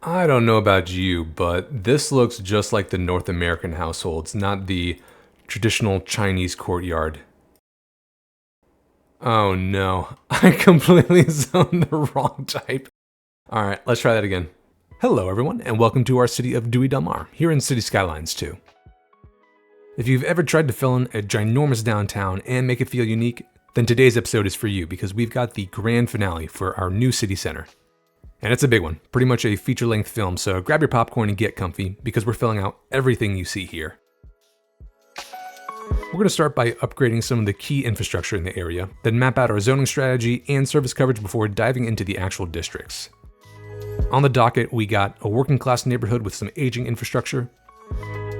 I don't know about you, but this looks just like the North American households, not the traditional Chinese courtyard. Oh no, I completely zoned the wrong type. Alright, let's try that again. Hello everyone, and welcome to our city of Dewy del Mar, here in Cities Skylines 2. If you've ever tried to fill in a ginormous downtown and make it feel unique, then today's episode is for you because we've got the grand finale for our new city center. And it's a big one, pretty much a feature-length film, so grab your popcorn and get comfy because we're filling out everything you see here. We're going to start by upgrading some of the key infrastructure in the area, then map out our zoning strategy and service coverage before diving into the actual districts. On the docket, we got a working-class neighborhood with some aging infrastructure,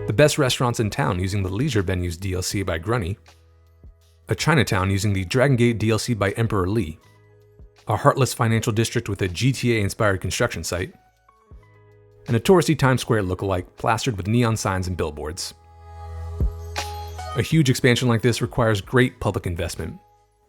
the best restaurants in town using the Leisure Venues DLC by Gruny, a Chinatown using the Dragon Gate DLC by Emperor Lee, a heartless financial district with a GTA-inspired construction site, and a touristy Times Square lookalike plastered with neon signs and billboards. A huge expansion like this requires great public investment.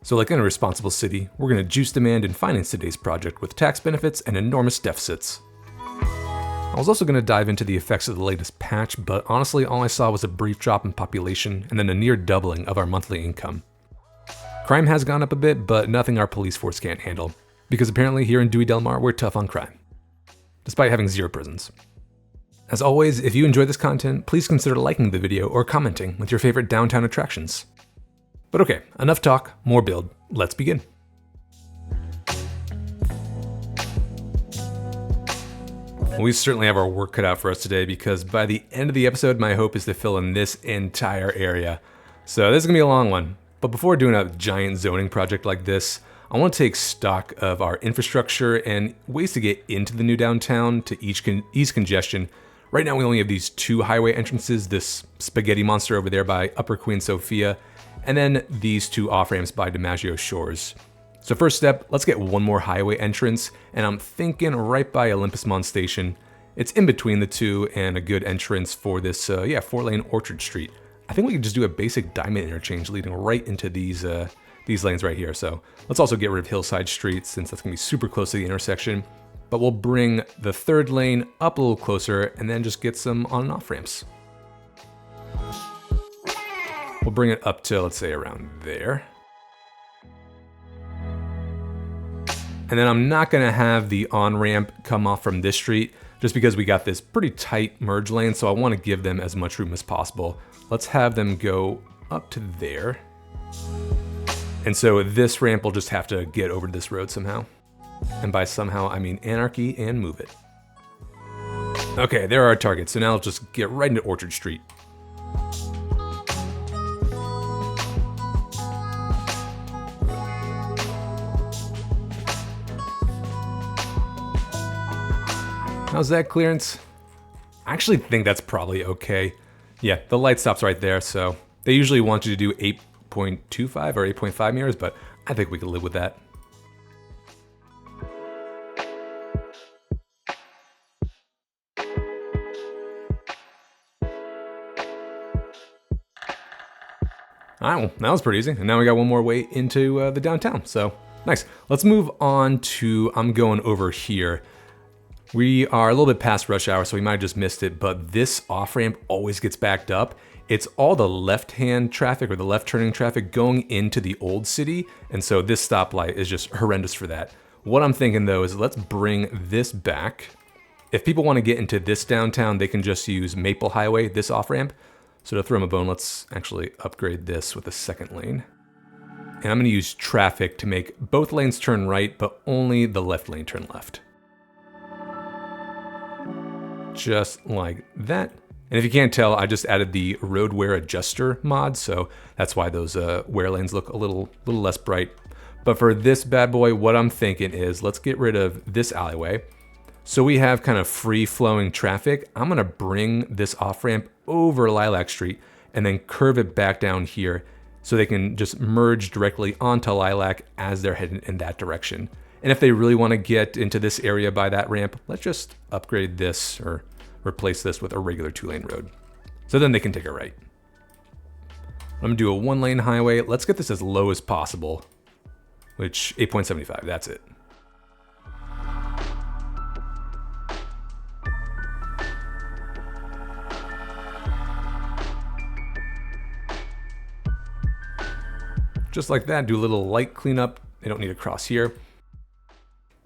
So like in a responsible city, we're going to juice demand and finance today's project with tax benefits and enormous deficits. I was also going to dive into the effects of the latest patch, but honestly all I saw was a brief drop in population and then a near doubling of our monthly income. Crime has gone up a bit, but nothing our police force can't handle, because apparently here in Dewy del Mar we're tough on crime, despite having 0 prisons. As always, if you enjoy this content, please consider liking the video or commenting with your favorite downtown attractions. But okay, enough talk, more build, let's begin. We certainly have our work cut out for us today because by the end of the episode, my hope is to fill in this entire area. So this is gonna be a long one. But before doing a giant zoning project like this, I want to take stock of our infrastructure and ways to get into the new downtown to ease congestion. Right now we only have these 2 highway entrances, this spaghetti monster over there by Upper Queen Sofia, and then these 2 off-ramps by DiMaggio Shores. So first step, let's get one more highway entrance, and I'm thinking right by Olympus Mons Station. It's in between the 2 and a good entrance for this 4-lane Orchard Street. I think we could just do a basic diamond interchange leading right into these lanes right here. So let's also get rid of Hillside Street since that's gonna be super close to the intersection. But we'll bring the 3rd lane up a little closer and then just get some on and off ramps. We'll bring it up to, let's say, around there. And then I'm not gonna have the on-ramp come off from this street just because we got this pretty tight merge lane, so I wanna give them as much room as possible. Let's have them go up to there. And so this ramp will just have to get over this road somehow. And by somehow, I mean anarchy and move it. Okay, there are our targets. So now let's just get right into Orchard Street. How's that clearance? I actually think that's probably okay. Yeah, the light stops right there, so they usually want you to do 8.25 or 8.5 meters, but I think we can live with that. All right, well, that was pretty easy. And now we got one more way into the downtown, so nice. Let's move on to, I'm going over here. We are a little bit past rush hour, so we might have just missed it, but this off-ramp always gets backed up. It's all the left-hand traffic or the left-turning traffic going into the old city, and so this stoplight is just horrendous for that. What I'm thinking though is let's bring this back. If people want to get into this downtown, they can just use Maple Highway, this off-ramp. So to throw them a bone, let's actually upgrade this with a 2nd lane. And I'm gonna use traffic to make both lanes turn right, but only the left lane turn left. Just like that. And if you can't tell, I just added the road wear adjuster mod, so that's why those wear lanes look a little less bright. But for this bad boy, what I'm thinking is let's get rid of this alleyway. So we have kind of free-flowing traffic. I'm gonna bring this off-ramp over Lilac Street and then curve it back down here so they can just merge directly onto Lilac as they're heading in that direction. And if they really want to get into this area by that ramp, let's just upgrade this or replace this with a regular 2-lane road. So then they can take a right. I'm gonna do a 1-lane highway. Let's get this as low as possible, which 8.75, that's it. just like that. Do a little light cleanup. They don't need to cross here.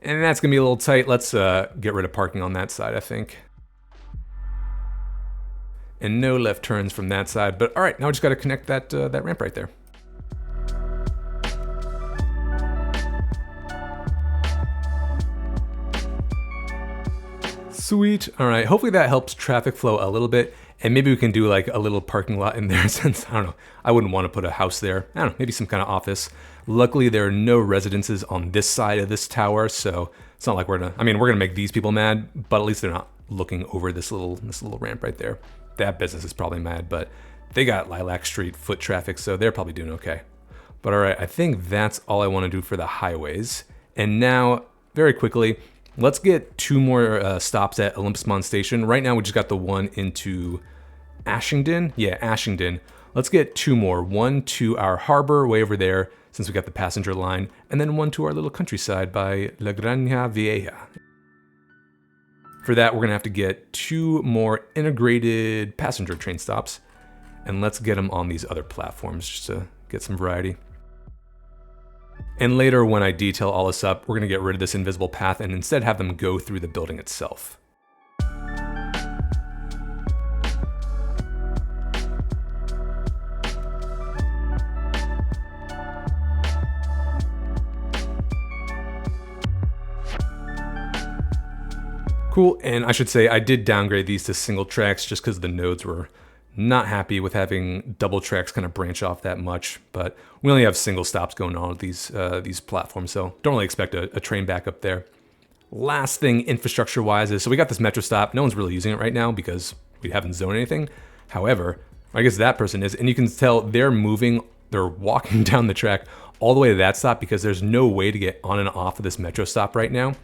And that's gonna be a little tight. Let's get rid of parking on that side, I think. And no left turns from that side. But all right, now we just gotta connect that ramp right there. Sweet. All right, hopefully that helps traffic flow a little bit. And maybe we can do like a little parking lot in there since, I don't know, I wouldn't want to put a house there. I don't know, maybe some kind of office. Luckily, there are no residences on this side of this tower, so it's not like we're gonna make these people mad, but at least they're not looking over this little ramp right there. That business is probably mad, but they got Lilac Street foot traffic, so they're probably doing okay. But all right, I think that's all I want to do for the highways. And now, very quickly, let's get 2 more stops at Olympus Mons Station. Right now, we just got the one into Ashington. Yeah, Ashington. Let's get 2 more. One to our harbor way over there, since we got the passenger line, and then one to our little countryside by La Granja Vieja. For that, we're gonna have to get 2 more integrated passenger train stops, and let's get them on these other platforms just to get some variety. And later, when I detail all this up, we're gonna get rid of this invisible path and instead have them go through the building itself. Cool, and I should say I did downgrade these to single tracks just because the nodes were not happy with having double tracks kind of branch off that much, but we only have single stops going on with these platforms, so don't really expect a train back up there. Last thing infrastructure-wise is, so we got this metro stop. No one's really using it right now because we haven't zoned anything. However, I guess that person is, and you can tell they're walking down the track all the way to that stop because there's no way to get on and off of this metro stop right now.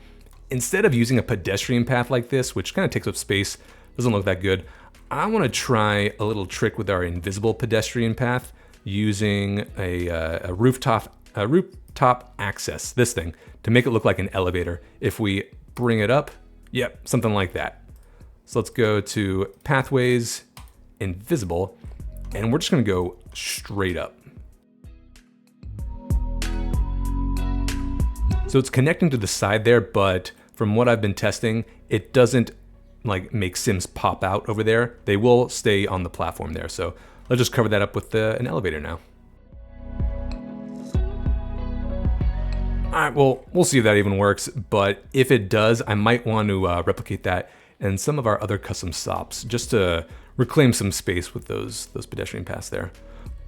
Instead of using a pedestrian path like this, which kind of takes up space, doesn't look that good, I want to try a little trick with our invisible pedestrian path using a rooftop access, this thing, to make it look like an elevator. If we bring it up, yep, something like that. So let's go to Pathways, Invisible, and we're just going to go straight up. So it's connecting to the side there, but from what I've been testing, it doesn't like make Sims pop out over there. They will stay on the platform there. So let's just cover that up with an elevator now. All right, well, we'll see if that even works, but if it does, I might want to replicate that in some of our other custom stops just to reclaim some space with those pedestrian paths there.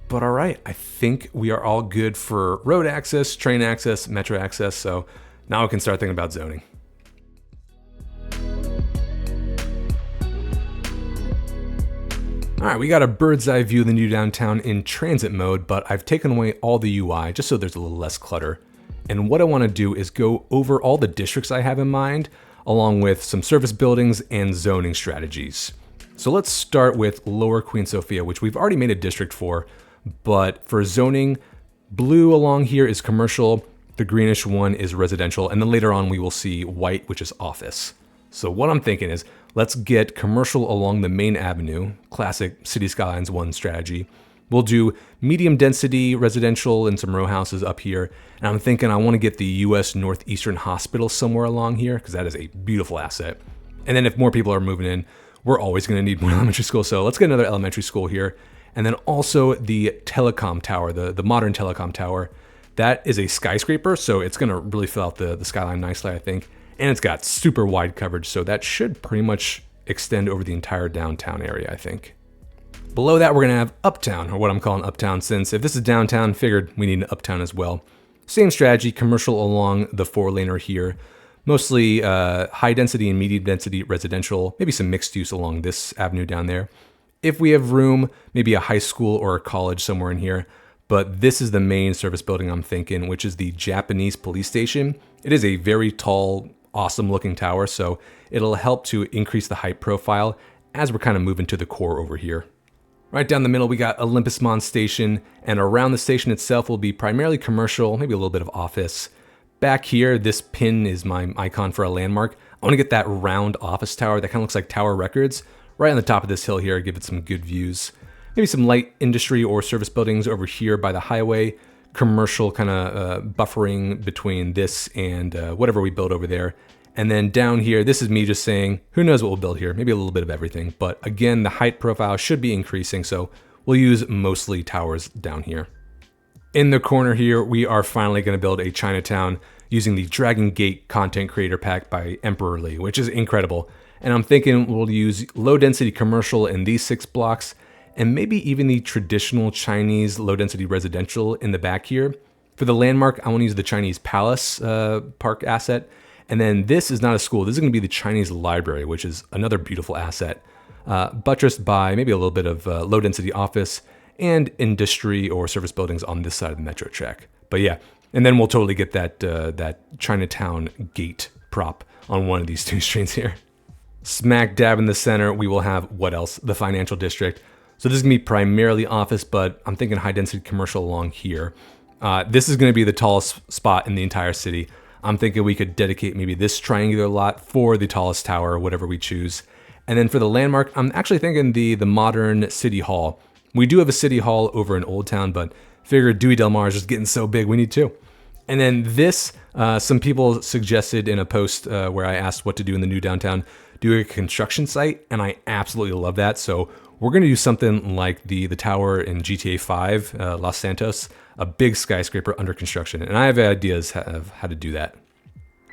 But all right, I think we are all good for road access, train access, metro access, so now we can start thinking about zoning. All right, we got a bird's eye view of the new downtown in transit mode, but I've taken away all the UI just so there's a little less clutter. And what I want to do is go over all the districts I have in mind, along with some service buildings and zoning strategies. So let's start with Lower Queen Sofia, which we've already made a district for, but for zoning, blue along here is commercial, the greenish one is residential, and then later on we will see white, which is office. So what I'm thinking is, let's get commercial along the main avenue, classic Cities Skylines 1 strategy. We'll do medium density residential and some row houses up here. And I'm thinking I want to get the US Northeastern Hospital somewhere along here because that is a beautiful asset. And then if more people are moving in, we're always going to need more elementary school. So let's get another elementary school here. And then also the telecom tower, the modern telecom tower. That is a skyscraper, so it's going to really fill out the skyline nicely, I think. And it's got super wide coverage, so that should pretty much extend over the entire downtown area, I think. Below that, we're gonna have Uptown, or what I'm calling Uptown, since if this is downtown, figured we need an Uptown as well. Same strategy, commercial along the 4-laner here. Mostly high density and medium density residential, maybe some mixed use along this avenue down there. If we have room, maybe a high school or a college somewhere in here. But this is the main service building I'm thinking, which is the Japanese police station. It is a very tall, awesome looking tower, so it'll help to increase the height profile as we're kind of moving to the core over here. Right down the middle, we got Olympus Mons Station, and around the station itself will be primarily commercial, maybe a little bit of office. Back here, this pin is my icon for a landmark. I want to get that round office tower that kind of looks like Tower Records right on the top of this hill here, give it some good views. Maybe some light industry or service buildings over here by the highway. commercial kind of buffering between this and whatever we build over there. And then down here, this is me just saying, who knows what we'll build here? Maybe a little bit of everything. But again, the height profile should be increasing, so we'll use mostly towers down here. In the corner here, we are finally going to build a Chinatown using the Dragon Gate content creator pack by Emperor Lee, which is incredible. And I'm thinking we'll use low density commercial in these 6 blocks, and maybe even the traditional Chinese low density residential in the back here. For the landmark, I want to use the Chinese Palace Park asset. And then this is not a school. This is going to be the Chinese library, which is another beautiful asset, buttressed by maybe a little bit of low density office and industry or service buildings on this side of the metro track. But yeah, and then we'll totally get that Chinatown gate prop on one of these 2 streets here. Smack dab in the center, we will have what else? The financial district. So this is gonna be primarily office, but I'm thinking high density commercial along here. This is gonna be the tallest spot in the entire city. I'm thinking we could dedicate maybe this triangular lot for the tallest tower, whatever we choose. And then for the landmark, I'm actually thinking the modern city hall. We do have a city hall over in Old Town, but figured Dewy del Mar is just getting so big, we need 2. And then this, some people suggested in a post where I asked what to do in the new downtown, do a construction site, and I absolutely love that. So we're gonna do something like the tower in GTA 5, Los Santos, a big skyscraper under construction. And I have ideas of how to do that.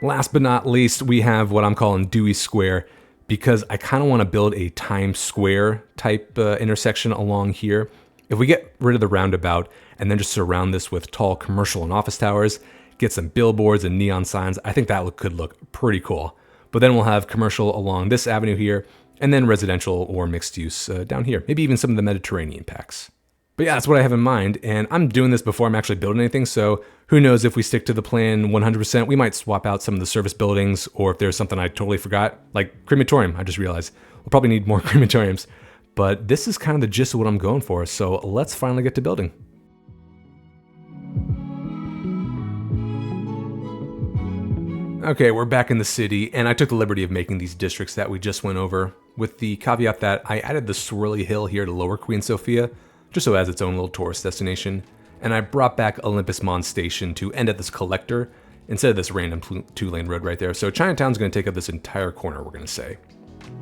Last but not least, we have what I'm calling Dewey Square, because I kind of want to build a Times Square type intersection along here. If we get rid of the roundabout and then just surround this with tall commercial and office towers, get some billboards and neon signs, I think that could look pretty cool. But then we'll have commercial along this avenue here, and then residential or mixed use down here. Maybe even some of the Mediterranean packs. But yeah, that's what I have in mind, and I'm doing this before I'm actually building anything, so who knows if we stick to the plan 100%, we might swap out some of the service buildings, or if there's something I totally forgot, like crematorium, I just realized. We'll probably need more crematoriums. But this is kind of the gist of what I'm going for, so let's finally get to building. Okay, we're back in the city, and I took the liberty of making these districts that we just went over, with the caveat that I added the swirly hill here to Lower Queen Sofia, just so it has its own little tourist destination. And I brought back Olympus Mons Station to end at this collector instead of this random 2-lane road right there. So Chinatown's gonna take up this entire corner, we're gonna say.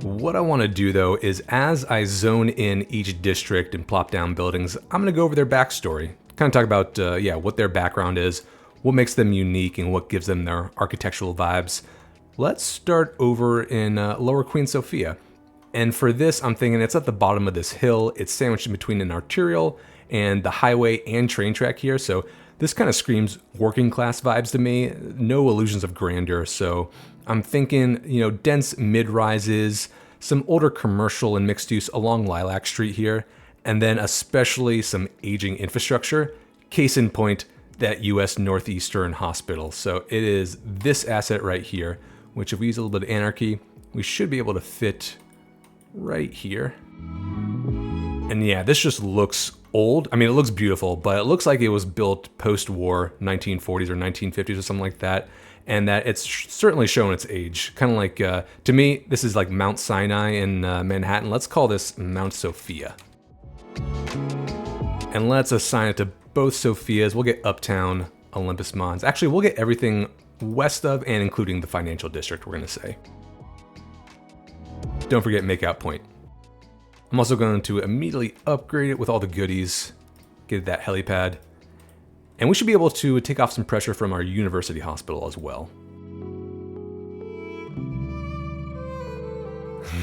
What I wanna do though is as I zone in each district and plop down buildings, I'm gonna go over their backstory. Kind of talk about what their background is, what makes them unique, and what gives them their architectural vibes. Let's start over in Lower Queen Sofia. And for this, I'm thinking it's at the bottom of this hill. It's sandwiched in between an arterial and the highway and train track here. So this kind of screams working class vibes to me. No illusions of grandeur. So I'm thinking, dense mid-rises, some older commercial and mixed use along Lilac Street here, and then especially some aging infrastructure. Case in point, that US Northeastern Hospital. So it is this asset right here, which if we use a little bit of anarchy, we should be able to fit right here. And yeah, this just looks old. I mean, it looks beautiful, but it looks like it was built post-war, 1940s or 1950s or something like that. And that it's certainly shown its age. Kind of like, to me, this is like Mount Sinai in Manhattan. Let's call this Mount Sophia. And let's assign it to both Sophias. We'll get Uptown, Olympus Mons. Actually, we'll get everything west of and including the financial district, we're gonna say. Don't forget Makeout Point. I'm also going to immediately upgrade it with all the goodies, get that helipad, and we should be able to take off some pressure from our university hospital as well.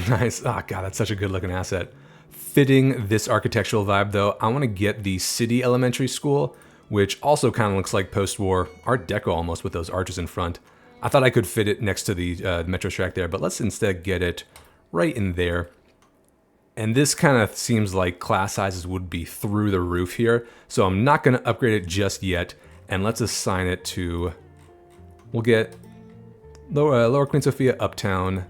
Nice. Oh god, that's such a good looking asset. Fitting this architectural vibe though, I want to get the City Elementary School, which also kind of looks like post-war Art Deco almost with those arches in front. I thought I could fit it next to the metro track there, but let's instead get it right in there. And this kind of seems like class sizes would be through the roof here, so I'm not going to upgrade it just yet. And let's assign it to, we'll get Lower Queen Sofia, Uptown,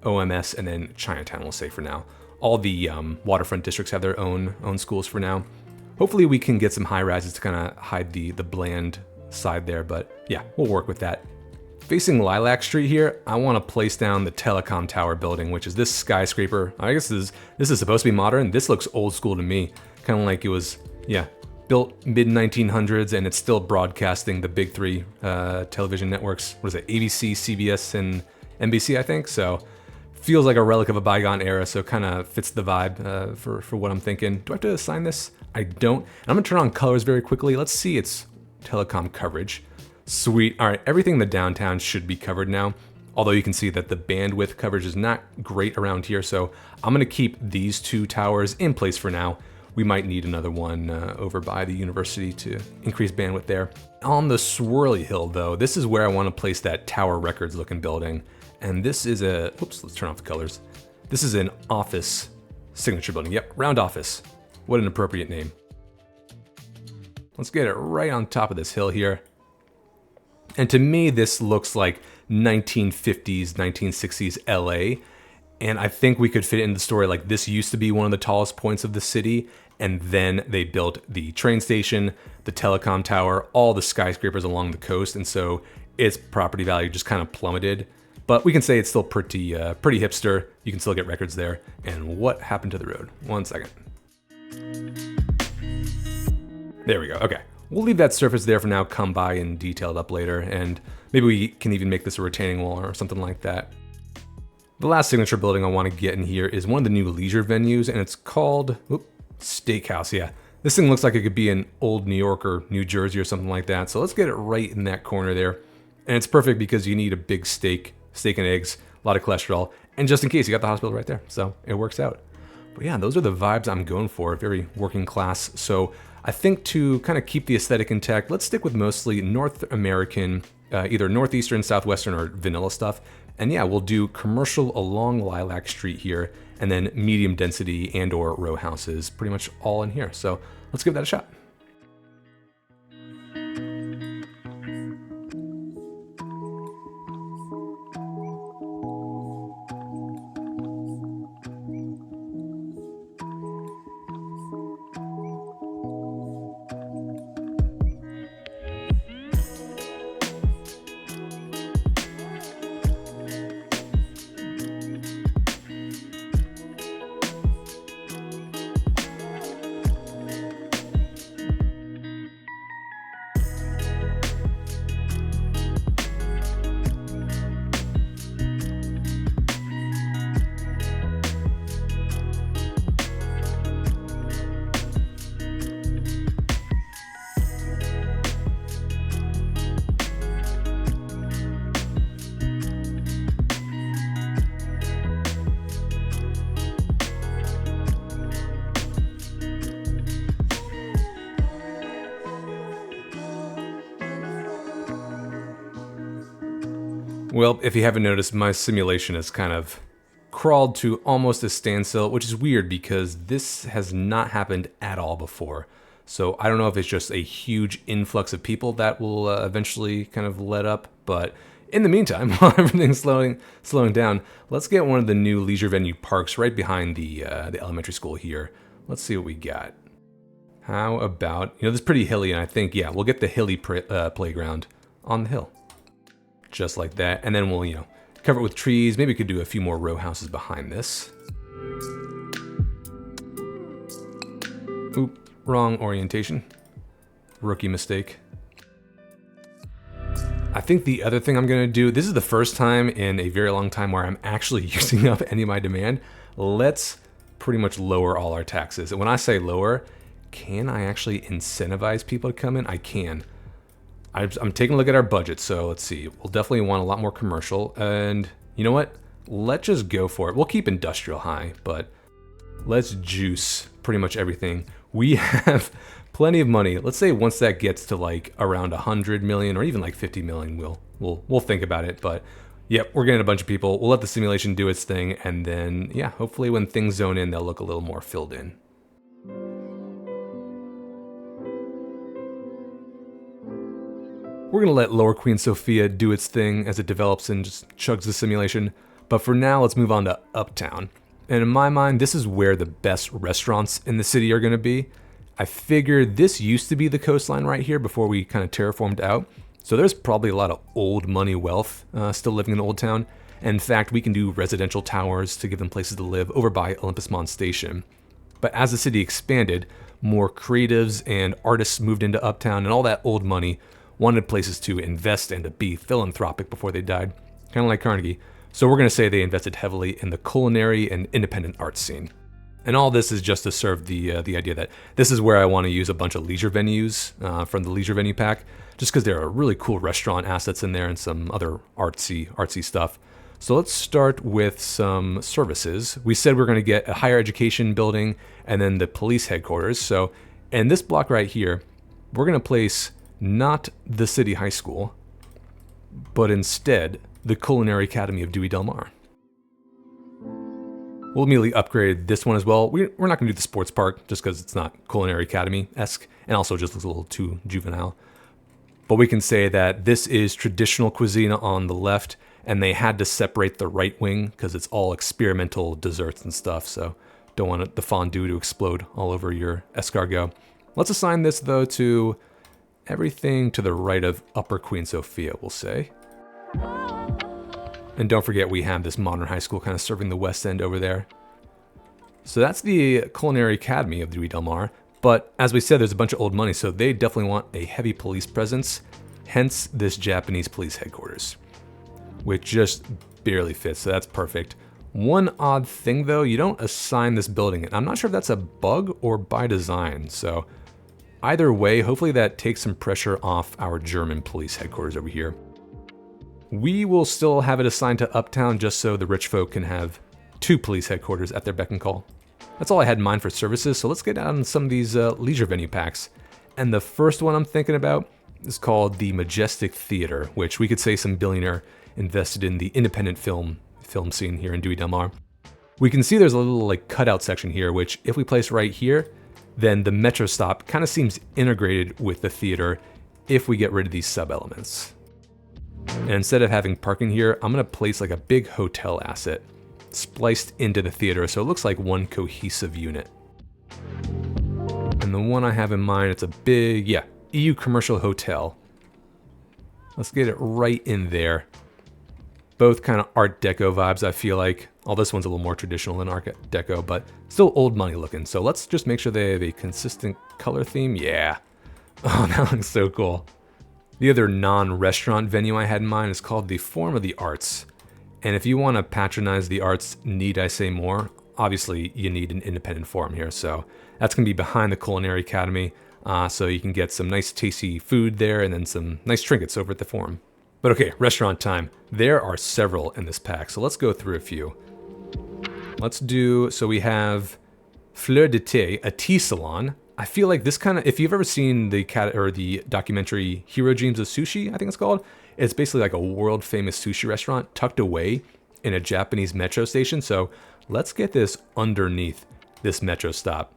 OMS, and then Chinatown, we'll say for now. All the waterfront districts have their own schools for now. Hopefully we can get some high rises to kind of hide the bland side there, but yeah, we'll work with that. Facing Lilac Street here, I want to place down the telecom tower building, which is this skyscraper. I guess this is supposed to be modern. This looks old school to me. Kind of like it was, yeah, built mid-1900s, and it's still broadcasting the big three television networks. What is it, ABC, CBS, and NBC, I think? So feels like a relic of a bygone era, so kind of fits the vibe for what I'm thinking. Do I have to assign this? I don't. And I'm gonna turn on colors very quickly. Let's see its telecom coverage. Sweet. All right, everything in the downtown should be covered now. Although you can see that the bandwidth coverage is not great around here, so I'm gonna keep these two towers in place for now. We might need another one over by the university to increase bandwidth there. On the swirly hill though, this is where I wanna place that Tower Records looking building. And this is a, oops, let's turn off the colors. This is an office signature building. Yep, Round Office. What an appropriate name. Let's get it right on top of this hill here. And to me, this looks like 1950s, 1960s LA. And I think we could fit it in the story like this used to be one of the tallest points of the city. And then they built the train station, the telecom tower, all the skyscrapers along the coast. And so its property value just kind of plummeted. But we can say it's still pretty hipster. You can still get records there. And what happened to the road? 1 second. There we go. Okay. We'll leave that surface there for now, come by and detail it up later, and maybe we can even make this a retaining wall or something like that. The last signature building I want to get in here is one of the new leisure venues, and it's called Steakhouse. Yeah, this thing looks like it could be in old New York or New Jersey or something like that, so let's get it right in that corner there. And it's perfect because you need a big steak and eggs, a lot of cholesterol, and just in case, you got the hospital right there, so it works out. But yeah, those are the vibes I'm going for, very working class. So I think to kind of keep the aesthetic intact, let's stick with mostly North American, either Northeastern, Southwestern, or vanilla stuff. And yeah, we'll do commercial along Lilac Street here, and then medium density and or row houses, pretty much all in here. So let's give that a shot. Well, if you haven't noticed, my simulation has kind of crawled to almost a standstill, which is weird because this has not happened at all before. So I don't know if it's just a huge influx of people that will eventually kind of let up. But in the meantime, while everything's slowing down, let's get one of the new leisure venue parks right behind the elementary school here. Let's see what we got. How about, this is pretty hilly, and I think, yeah, we'll get the hilly playground on the hill. Just like that, and then we'll, cover it with trees. Maybe we could do a few more row houses behind this. Oop, wrong orientation. Rookie mistake. I think the other thing I'm gonna do, this is the first time in a very long time where I'm actually using up any of my demand. Let's pretty much lower all our taxes. And when I say lower, can I actually incentivize people to come in? I can. I'm taking a look at our budget, so let's see. We'll definitely want a lot more commercial, and you know what? Let's just go for it. We'll keep industrial high, but let's juice pretty much everything. We have plenty of money. Let's say once that gets to like around 100 million or even like 50 million, we'll think about it. But yep, we're getting a bunch of people. We'll let the simulation do its thing, and then yeah, hopefully when things zone in, they'll look a little more filled in. We're gonna let Lower Queen Sophia do its thing as it develops and just chugs the simulation. But for now, let's move on to Uptown. And in my mind, this is where the best restaurants in the city are gonna be. I figured this used to be the coastline right here before we kind of terraformed out. So there's probably a lot of old money wealth still living in Old Town. And in fact, we can do residential towers to give them places to live over by Olympus Mons Station. But as the city expanded, more creatives and artists moved into Uptown, and all that old money wanted places to invest and to be philanthropic before they died, kind of like Carnegie. So we're going to say they invested heavily in the culinary and independent art scene. And all this is just to serve the idea that this is where I want to use a bunch of leisure venues from the leisure venue pack, just because there are really cool restaurant assets in there and some other artsy stuff. So let's start with some services. We said we're going to get a higher education building and then the police headquarters. So in this block right here, we're going to place not the city high school, but instead the Culinary Academy of Dewy del Mar. We'll immediately upgrade this one as well. We're not going to do the sports park just because it's not Culinary Academy-esque and also just looks a little too juvenile. But we can say that this is traditional cuisine on the left, and they had to separate the right wing because it's all experimental desserts and stuff, so don't want the fondue to explode all over your escargot. Let's assign this, though, to everything to the right of Upper Queen Sofia, we'll say. And don't forget we have this modern high school kind of serving the West End over there. So that's the Culinary Academy of Dewy del Mar. But as we said, there's a bunch of old money, so they definitely want a heavy police presence, hence this Japanese police headquarters, which just barely fits, so that's perfect. One odd thing though, you don't assign this building, and I'm not sure if that's a bug or by design, so either way, hopefully that takes some pressure off our German police headquarters over here. We will still have it assigned to Uptown just so the rich folk can have 2 police headquarters at their beck and call. That's all I had in mind for services, so let's get down on some of these leisure venue packs. And the first one I'm thinking about is called the Majestic Theater, which we could say some billionaire invested in the independent film scene here in Dewy del Mar. We can see there's a little like cutout section here, which if we place right here, then the metro stop kind of seems integrated with the theater if we get rid of these sub-elements. And instead of having parking here, I'm going to place like a big hotel asset spliced into the theater so it looks like one cohesive unit. And the one I have in mind, it's a big, EU commercial hotel. Let's get it right in there. Both kind of Art Deco vibes, I feel like. All this one's a little more traditional than Art Deco, but still old money looking. So let's just make sure they have a consistent color theme. Yeah. Oh, that looks so cool. The other non-restaurant venue I had in mind is called the Forum of the Arts. And if you want to patronize the arts, need I say more? Obviously, you need an independent forum here. So that's going to be behind the Culinary Academy. So you can get some nice tasty food there and then some nice trinkets over at the forum. But okay, restaurant time. There are several in this pack, so let's go through a few. Let's do, so we have Fleur de Thé, a tea salon. I feel like this kind of, if you've ever seen the documentary Hero Dreams of Sushi, I think it's called, it's basically like a world famous sushi restaurant tucked away in a Japanese metro station. So let's get this underneath this metro stop.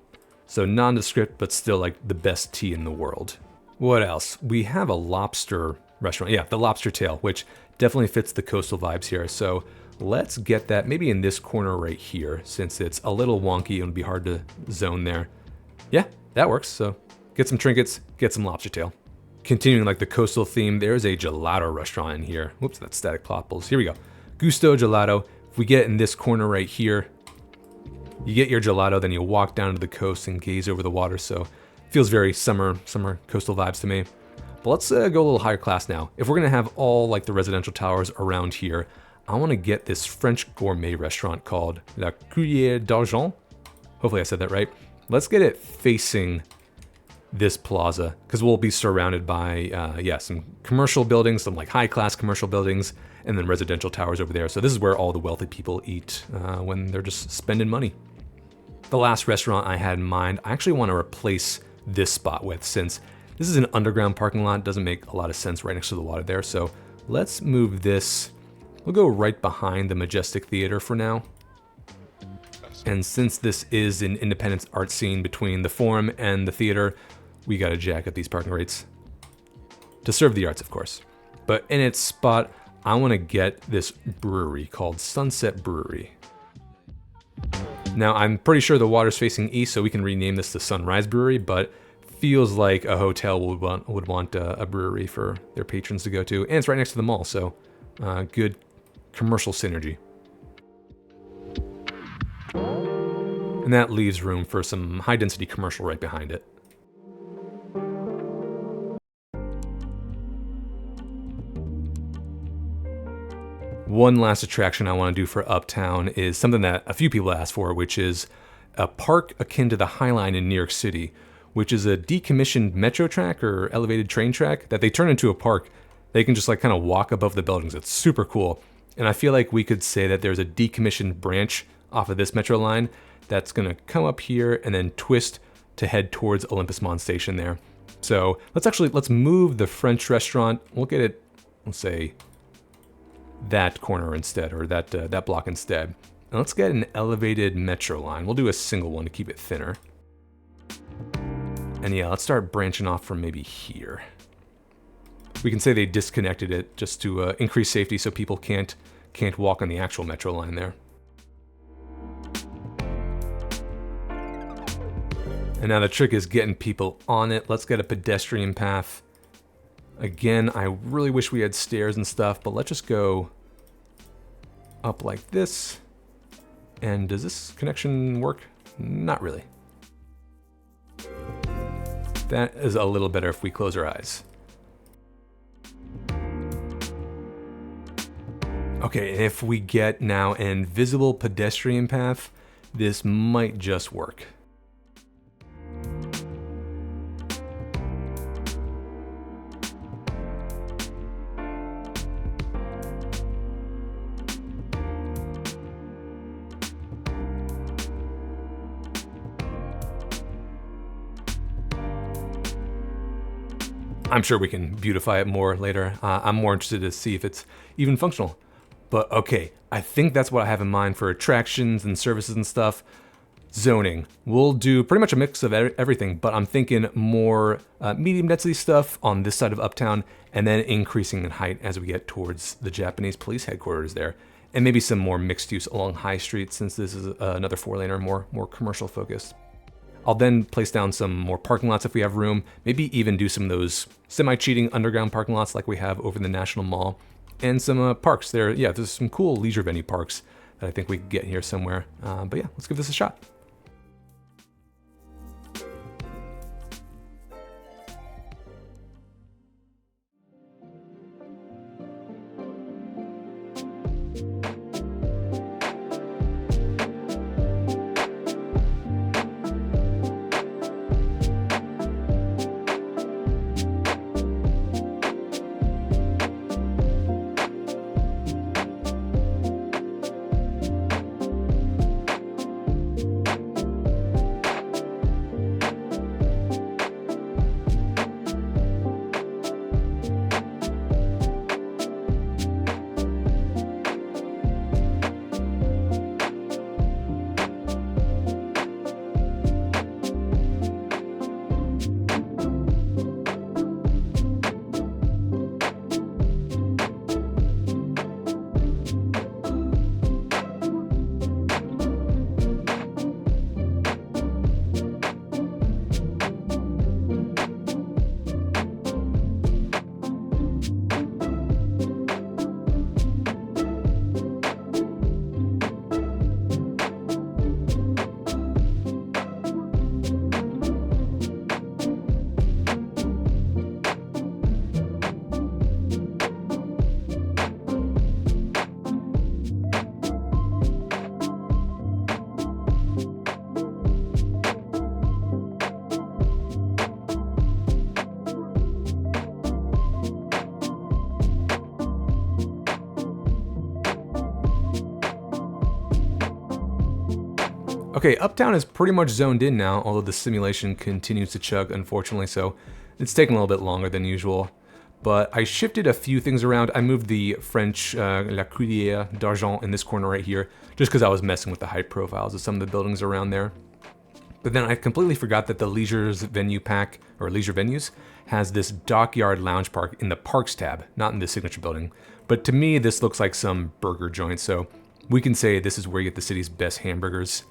So nondescript, but still like the best tea in the world. What else? We have a lobster restaurant. Yeah, the Lobster Tail, which definitely fits the coastal vibes here. So let's get that maybe in this corner right here, since it's a little wonky and would be hard to zone there. Yeah, that works. So get some trinkets, get some lobster tail. Continuing like the coastal theme, there's a gelato restaurant in here. Whoops, that's static plopples. Here we go. Gusto Gelato. If we get in this corner right here, you get your gelato, then you walk down to the coast and gaze over the water. So it feels very summer coastal vibes to me. But let's go a little higher class now. If we're gonna have all like the residential towers around here, I wanna get this French gourmet restaurant called La Cuillère d'Argent. Hopefully I said that right. Let's get it facing this plaza because we'll be surrounded by, some commercial buildings, some like high class commercial buildings, and then residential towers over there. So this is where all the wealthy people eat when they're just spending money. The last restaurant I had in mind, I actually want to replace this spot with, since this is an underground parking lot. It doesn't make a lot of sense right next to the water there. So let's move this. We'll go right behind the Majestic Theater for now. And since this is an independent art scene between the forum and the theater, we got to jack up these parking rates to serve the arts, of course. But in its spot, I want to get this brewery called Sunset Brewery. Now, I'm pretty sure the water's facing east, so we can rename this the Sunrise Brewery, but feels like a hotel would want a brewery for their patrons to go to. And it's right next to the mall, so good commercial synergy. And And that leaves room for some high density commercial right behind it. One last attraction I want to do for Uptown is something that a few people asked for, which is a park akin to the Highline in New York City, which is a decommissioned metro track or elevated train track that they turn into a park. They can just like kind of walk above the buildings. It's super cool. And I feel like we could say that there's a decommissioned branch off of this metro line that's going to come up here and then twist to head towards Olympus Mons station there. So let's move the French restaurant. We'll get it, let's say, that corner instead, or that block instead. And let's get an elevated metro line. We'll do a single one to keep it thinner. And yeah, let's start branching off from maybe here. We can say they disconnected it just to increase safety so people can't walk on the actual metro line there. And now the trick is getting people on it. Let's get a pedestrian path. Again, I really wish we had stairs and stuff, but let's just go up like this. And does this connection work? Not really. That is a little better if we close our eyes. Okay, and if we get now an invisible pedestrian path, this might just work. I'm sure we can beautify it more later. I'm more interested to see if it's even functional. But okay, I think that's what I have in mind for attractions and services and stuff. Zoning. We'll do pretty much a mix of everything, but I'm thinking more medium density stuff on this side of Uptown, and then increasing in height as we get towards the Japanese police headquarters there. And maybe some more mixed use along High Street, since this is another 4-laner, more commercial focused. I'll then place down some more parking lots if we have room, maybe even do some of those semi-cheating underground parking lots like we have over in the National Mall, and some parks there. Yeah, there's some cool leisure venue parks that I think we could get here somewhere. But yeah, let's give this a shot. Okay, Uptown is pretty much zoned in now, although the simulation continues to chug, unfortunately, so it's taking a little bit longer than usual. But I shifted a few things around. I moved the French La Cuillère d'Argent in this corner right here, just because I was messing with the height profiles of some of the buildings around there. But then I completely forgot that the Leisure Venue pack, or Leisure Venues, has this Dockyard Lounge Park in the Parks tab, not in the Signature building. But to me, this looks like some burger joint, so we can say this is where you get the city's best hamburgers.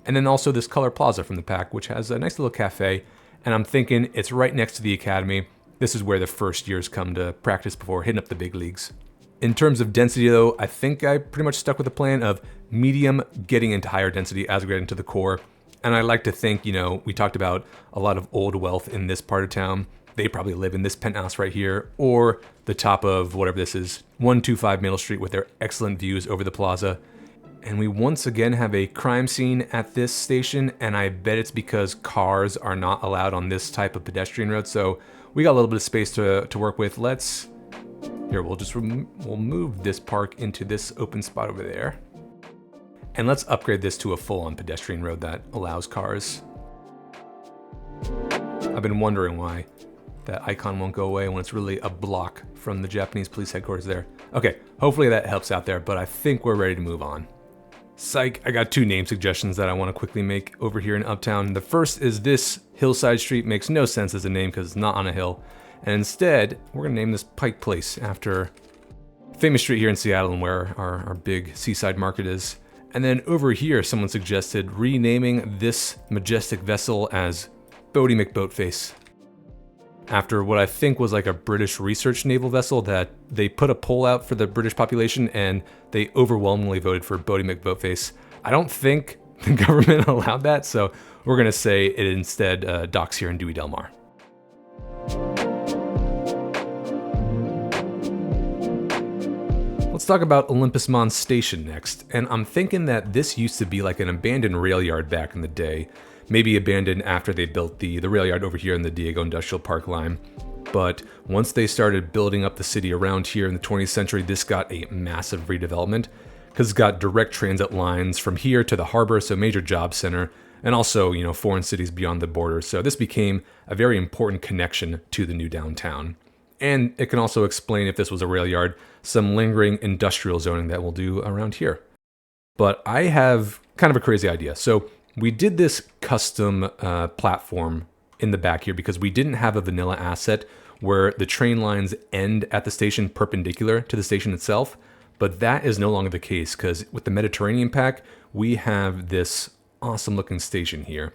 And then also this Color Plaza from the pack, which has a nice little cafe. And I'm thinking it's right next to the Academy. This is where the first years come to practice before hitting up the big leagues. In terms of density though, I think I pretty much stuck with the plan of medium getting into higher density as we get into the core. And I like to think, you know, we talked about a lot of old wealth in this part of town. They probably live in this penthouse right here, or the top of whatever this is, 125 Maple Street with their excellent views over the plaza. And we once again have a crime scene at this station, and I bet it's because cars are not allowed on this type of pedestrian road. So we got a little bit of space to work with. We'll move this park into this open spot over there. And let's upgrade this to a full-on pedestrian road that allows cars. I've been wondering why that icon won't go away when it's really a block from the Japanese police headquarters there. Okay, hopefully that helps out there, but I think we're ready to move on. Psych, I got two name suggestions that I want to quickly make over here in Uptown. The first is this Hillside Street makes no sense as a name because it's not on a hill. And instead, we're going to name this Pike Place after a famous street here in Seattle and where our big seaside market is. And then over here, someone suggested renaming this majestic vessel as Bodie McBoatface, after what I think was like a British research naval vessel that they put a poll out for the British population and they overwhelmingly voted for Bodie McBoatface. I don't think the government allowed that, so we're going to say it instead docks here in Dewy del Mar. Let's talk about Olympus Mons Station next, and I'm thinking that this used to be like an abandoned rail yard back in the day. Maybe abandoned after they built the rail yard over here in the Diego Industrial Park line. But once they started building up the city around here in the 20th century, this got a massive redevelopment because it's got direct transit lines from here to the harbor, so major job center, and also, you know, foreign cities beyond the border. So this became a very important connection to the new downtown. And it can also explain, if this was a rail yard, some lingering industrial zoning that we'll do around here. But I have kind of a crazy idea. So we did this custom platform in the back here because we didn't have a vanilla asset where the train lines end at the station perpendicular to the station itself. But that is no longer the case because with the Mediterranean pack, we have this awesome looking station here.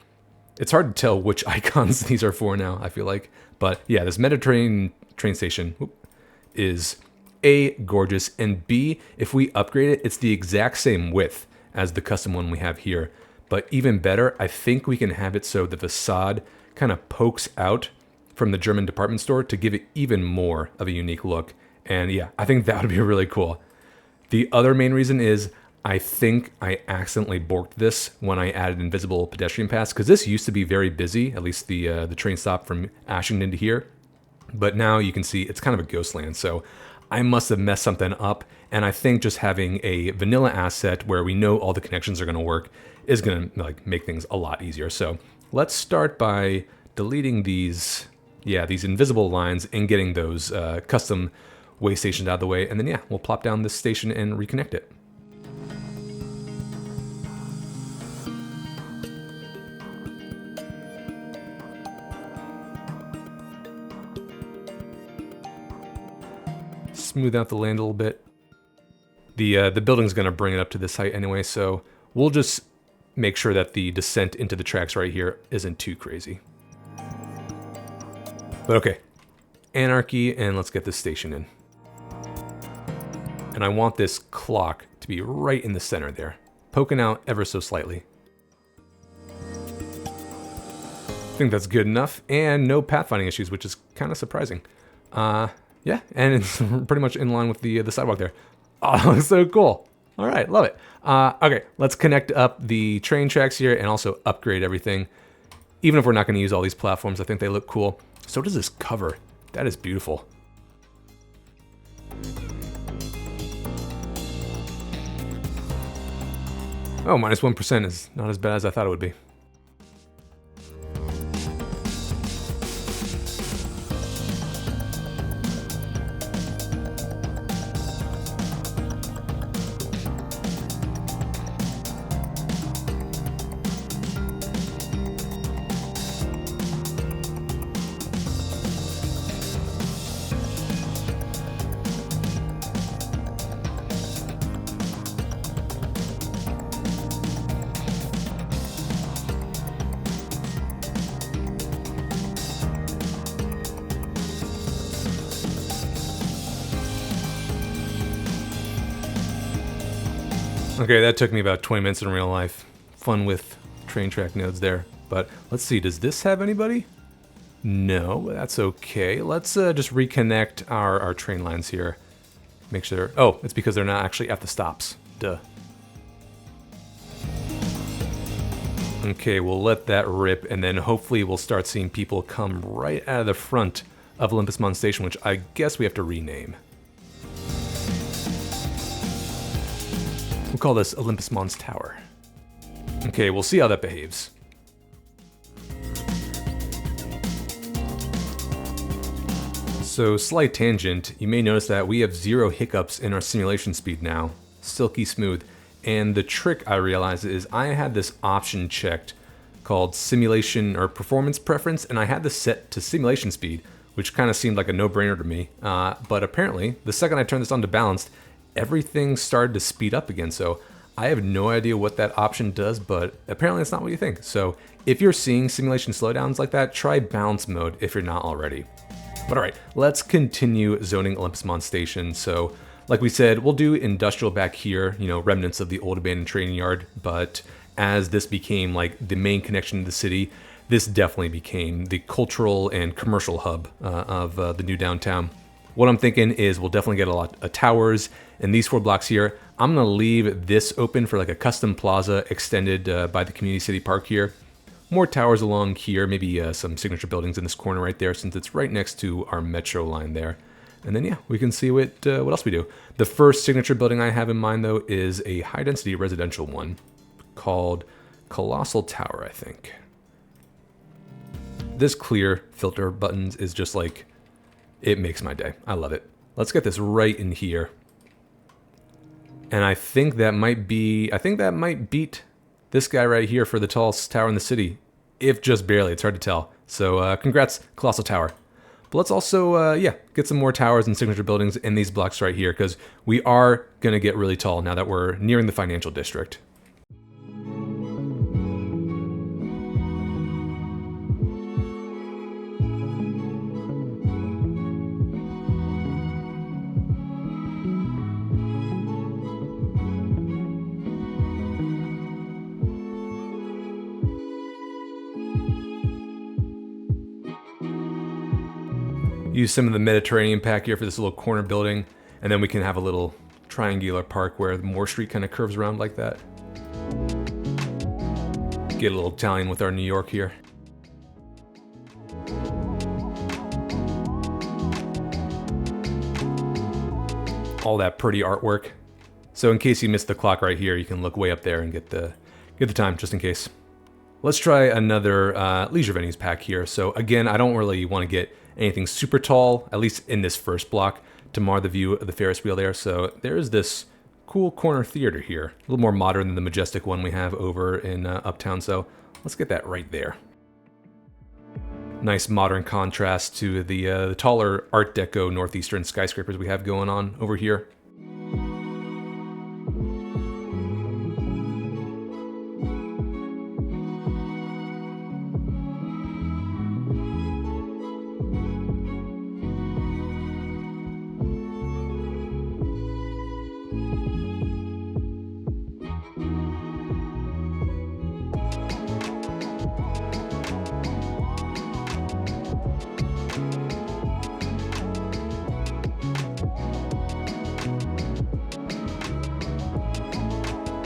It's hard to tell which icons these are for now, I feel like. But yeah, this Mediterranean train station is A, gorgeous, and B, if we upgrade it, it's the exact same width as the custom one we have here. But even better, I think we can have it so the facade kind of pokes out from the German department store to give it even more of a unique look. And yeah, I think that would be really cool. The other main reason is I think I accidentally borked this when I added invisible pedestrian paths, because this used to be very busy, at least the train stop from Ashington to here. But now you can see it's kind of a ghost land. So I must have messed something up. And I think just having a vanilla asset where we know all the connections are going to work is going to make things a lot easier. So let's start by deleting these invisible lines and getting those custom way stations out of the way. And then, yeah, we'll plop down this station and reconnect it. Smooth out the land a little bit. The building's going to bring it up to this height anyway, so we'll just make sure that the descent into the tracks right here isn't too crazy. But okay, anarchy, and let's get this station in. And I want this clock to be right in the center there, poking out ever so slightly. I think that's good enough, and no pathfinding issues, which is kind of surprising. Yeah, and it's pretty much in line with the sidewalk there. Oh, so cool. All right, love it. Okay, let's connect up the train tracks here and also upgrade everything. Even if we're not going to use all these platforms, I think they look cool. So does this cover. That is beautiful. Oh, minus 1% is not as bad as I thought it would be. Okay, that took me about 20 minutes in real life. Fun with train track nodes there. But let's see, does this have anybody? No, but that's okay. Let's just reconnect our train lines here. Make sure... Oh, it's because they're not actually at the stops. Duh. Okay, we'll let that rip, and then hopefully we'll start seeing people come right out of the front of Olympus Mons Station, which I guess we have to rename. We'll call this Olympus Mons Tower. Okay, we'll see how that behaves. So, slight tangent, you may notice that we have 0 hiccups in our simulation speed now. Silky smooth. And the trick I realized is I had this option checked called simulation or performance preference, and I had this set to simulation speed, which kind of seemed like a no-brainer to me. But apparently, the second I turned this on to balanced, everything started to speed up again. So I have no idea what that option does, but apparently it's not what you think. So if you're seeing simulation slowdowns like that, try balance mode if you're not already. But all right, let's continue zoning Olympus Mons Station. So like we said, we'll do industrial back here, you know, remnants of the old abandoned training yard. But as this became like the main connection to the city, this definitely became the cultural and commercial hub of the new downtown. What I'm thinking is we'll definitely get a lot of towers in these 4 blocks here. I'm gonna leave this open for like a custom plaza extended by the community city park here. More towers along here, maybe some signature buildings in this corner right there, since it's right next to our metro line there. And then, yeah, we can see what else we do. The first signature building I have in mind, though, is a high-density residential one called Colossal Tower, I think. This clear filter buttons is just like, it makes my day. I love it. Let's get this right in here. And I think that might beat this guy right here for the tallest tower in the city. If just barely, it's hard to tell. So congrats, Colossal Tower. But let's also, get some more towers and signature buildings in these blocks right here, because we are going to get really tall now that we're nearing the financial district. Use some of the Mediterranean pack here for this little corner building, and then we can have a little triangular park where the Moore Street kind of curves around like that. Get a little Italian with our New York here. All that pretty artwork. So in case you missed the clock right here, you can look way up there and get the time just in case. Let's try another leisure venues pack here. So again, I don't really want to get anything super tall, at least in this first block, to mar the view of the Ferris wheel there. So there's this cool corner theater here, a little more modern than the majestic one we have over in Uptown. So let's get that right there. Nice modern contrast to the taller Art Deco northeastern skyscrapers we have going on over here.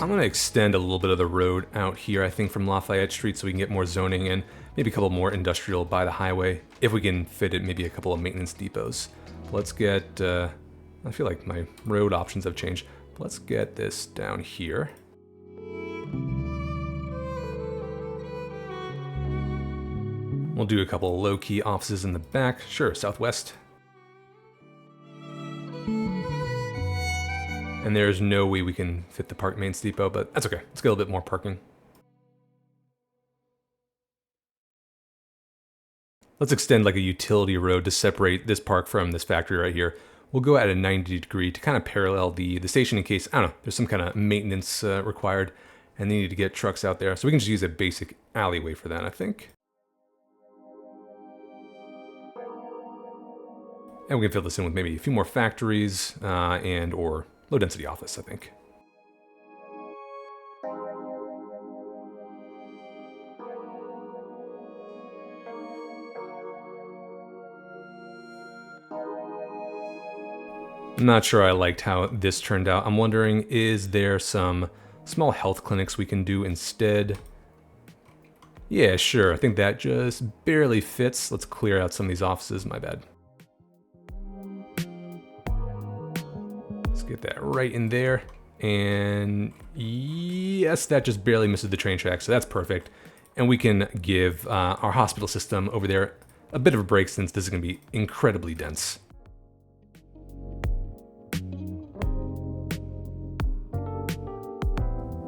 I'm going to extend a little bit of the road out here, I think, from Lafayette Street so we can get more zoning and maybe a couple more industrial by the highway, if we can fit it, maybe a couple of maintenance depots. But let's get, I feel like my road options have changed. But let's get this down here. We'll do a couple of low-key offices in the back. Sure, southwest. And there's no way we can fit the park maintenance depot, but that's okay. Let's get a little bit more parking. Let's extend like a utility road to separate this park from this factory right here. We'll go at a 90 degree to kind of parallel the station in case, I don't know, there's some kind of maintenance required and they need to get trucks out there. So we can just use a basic alleyway for that, I think. And we can fill this in with maybe a few more factories and or low density office, I think. I'm not sure I liked how this turned out. I'm wondering, is there some small health clinics we can do instead? Yeah, sure. I think that just barely fits. Let's clear out some of these offices. My bad. Let's get that right in there. And yes, that just barely misses the train track, so that's perfect. And we can give our hospital system over there a bit of a break since this is going to be incredibly dense.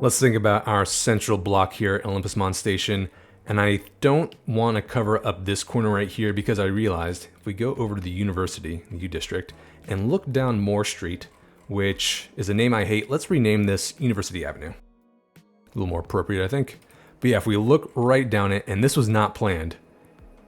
Let's think about our central block here at Olympus Mons Station. And I don't want to cover up this corner right here because I realized if we go over to the University, the U District, and look down Moore Street, which is a name I hate, let's rename this University Avenue. A little more appropriate, I think. But yeah, if we look right down it, and this was not planned,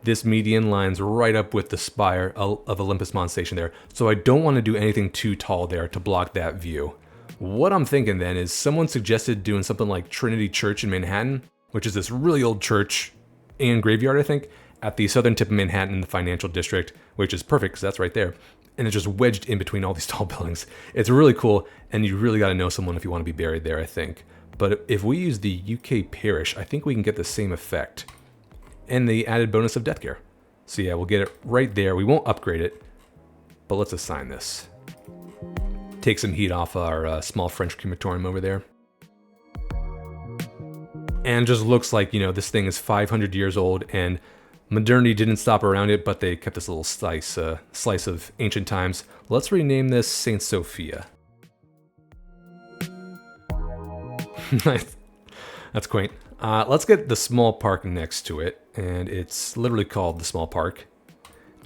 this median lines right up with the spire of Olympus Mons Station there. So I don't want to do anything too tall there to block that view. What I'm thinking then is someone suggested doing something like Trinity Church in Manhattan, which is this really old church and graveyard, I think, at the southern tip of Manhattan in the Financial District, which is perfect because that's right there. And it's just wedged in between all these tall buildings. It's really cool, and you really got to know someone if you want to be buried there, I think. But if we use the UK parish, I think we can get the same effect. And the added bonus of death care. So yeah, we'll get it right there. We won't upgrade it, but let's assign this. Take some heat off our small French crematorium over there. And just looks like, you know, this thing is 500 years old and modernity didn't stop around it, but they kept this little slice of ancient times. Let's rename this Saint Sophia. That's quaint. Let's get the small park next to it, and it's literally called the small park.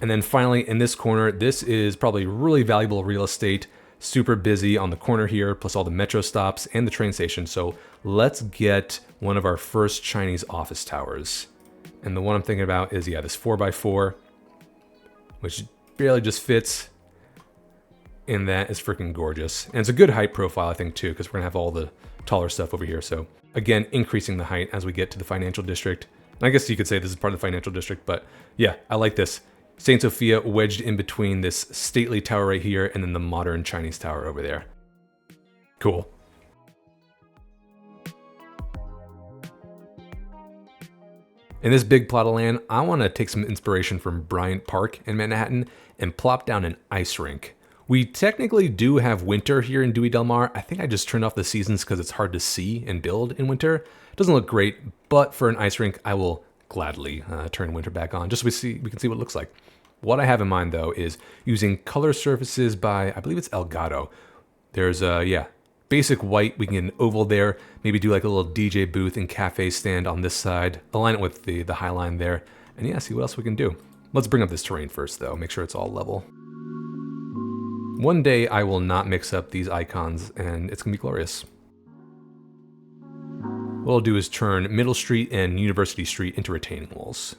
And then finally, in this corner, this is probably really valuable real estate. Super busy on the corner here, plus all the metro stops and the train station. So let's get one of our first Chinese office towers. And the one I'm thinking about is, yeah, this 4x4, which barely just fits. And that is freaking gorgeous. And it's a good height profile, I think, too, because we're gonna have all the taller stuff over here. So again, increasing the height as we get to the Financial District. And I guess you could say this is part of the Financial District, but yeah, I like this. Saint Sophia wedged in between this stately tower right here and then the modern Chinese tower over there. Cool. In this big plot of land, I want to take some inspiration from Bryant Park in Manhattan and plop down an ice rink. We technically do have winter here in Dewy del Mar. I think I just turned off the seasons because it's hard to see and build in winter. It doesn't look great, but for an ice rink, I will gladly turn winter back on just so we can see what it looks like. What I have in mind though is using color surfaces by, I believe it's Elgato. There's basic white. We can get an oval there, maybe do like a little DJ booth and cafe stand on this side, align it with the Highline there, and yeah, see what else we can do. Let's bring up this terrain first though, make sure it's all level. One day I will not mix up these icons and it's gonna be glorious. What I'll do is turn Middle Street and University Street into retaining walls.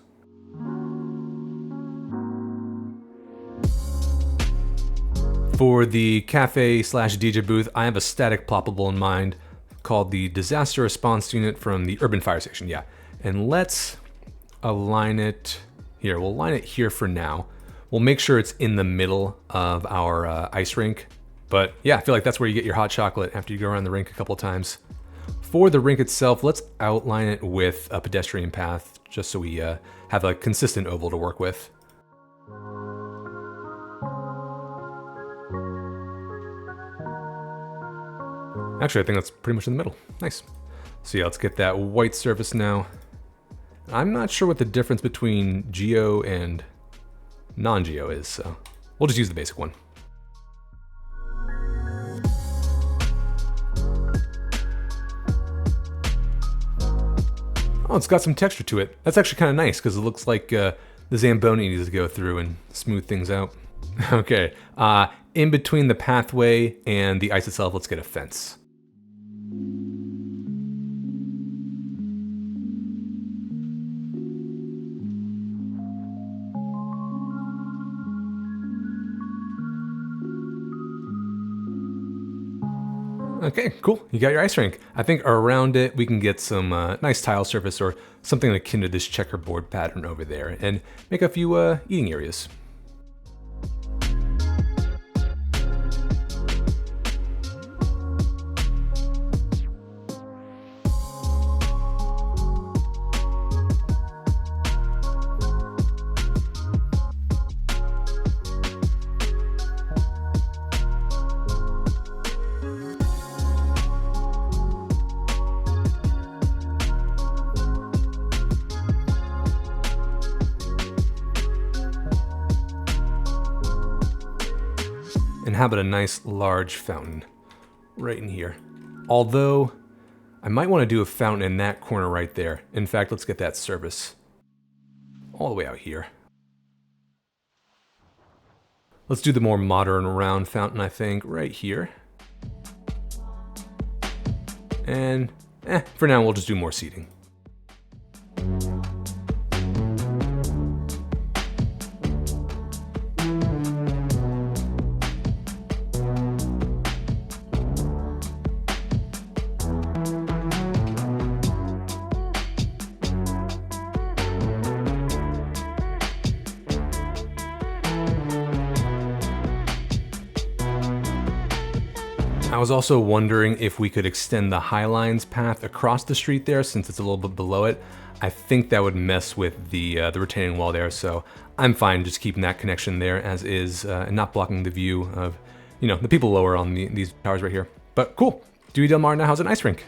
For the cafe / DJ booth, I have a static ploppable in mind called the Disaster Response Unit from the Urban Fire Station, yeah. And let's align it here. We'll align it here for now. We'll make sure it's in the middle of our ice rink. But yeah, I feel like that's where you get your hot chocolate after you go around the rink a couple times. For the rink itself, let's outline it with a pedestrian path just so we have a consistent oval to work with. Actually, I think that's pretty much in the middle. Nice. So yeah, let's get that white surface now. I'm not sure what the difference between geo and non-geo is, so we'll just use the basic one. Oh, it's got some texture to it. That's actually kind of nice because it looks like the Zamboni needs to go through and smooth things out. Okay, in between the pathway and the ice itself, let's get a fence. Okay, cool. You got your ice rink. I think around it we can get some nice tile surface or something akin to this checkerboard pattern over there and make a few eating areas. how about a nice large fountain right in here? Although, I might want to do a fountain in that corner right there. In fact, let's get that service all the way out here. Let's do the more modern round fountain, I think, right here. And, for now, we'll just do more seating. I was also wondering if we could extend the Highlines path across the street there, since it's a little bit below it. I think that would mess with the retaining wall there, so I'm fine just keeping that connection there as is, and not blocking the view of, you know, the people lower on these towers right here. But cool, Dewy del Mar now has an ice rink.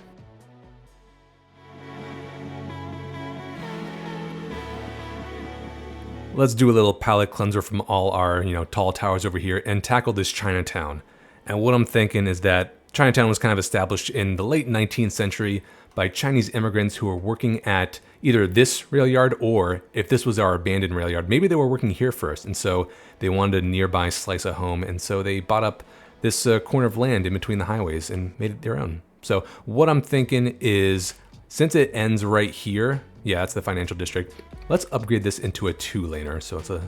Let's do a little palate cleanser from all our, you know, tall towers over here and tackle this Chinatown. And what I'm thinking is that Chinatown was kind of established in the late 19th century by Chinese immigrants who were working at either this rail yard, or if this was our abandoned rail yard, maybe they were working here first. And so they wanted a nearby slice of home. And so they bought up this corner of land in between the highways and made it their own. So what I'm thinking is, since it ends right here, yeah, it's the financial district, let's upgrade this into a 2-laner. So it's a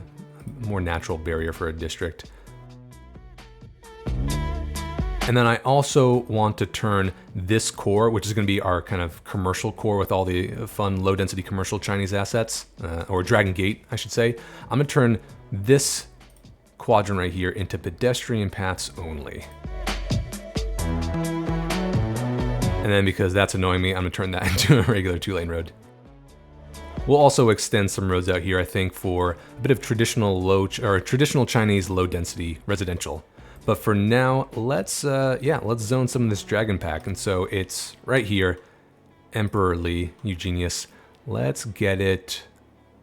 more natural barrier for a district. And then I also want to turn this core, which is going to be our kind of commercial core with all the fun low-density commercial Chinese assets, or Dragon Gate, I should say. I'm going to turn this quadrant right here into pedestrian paths only. And then because that's annoying me, I'm going to turn that into a regular 2-lane road. We'll also extend some roads out here, I think, for a bit of traditional Chinese low-density residential. But for now, let's zone some of this Dragon Pack. And so it's right here, Emperor Lee, Eugenius. Let's get it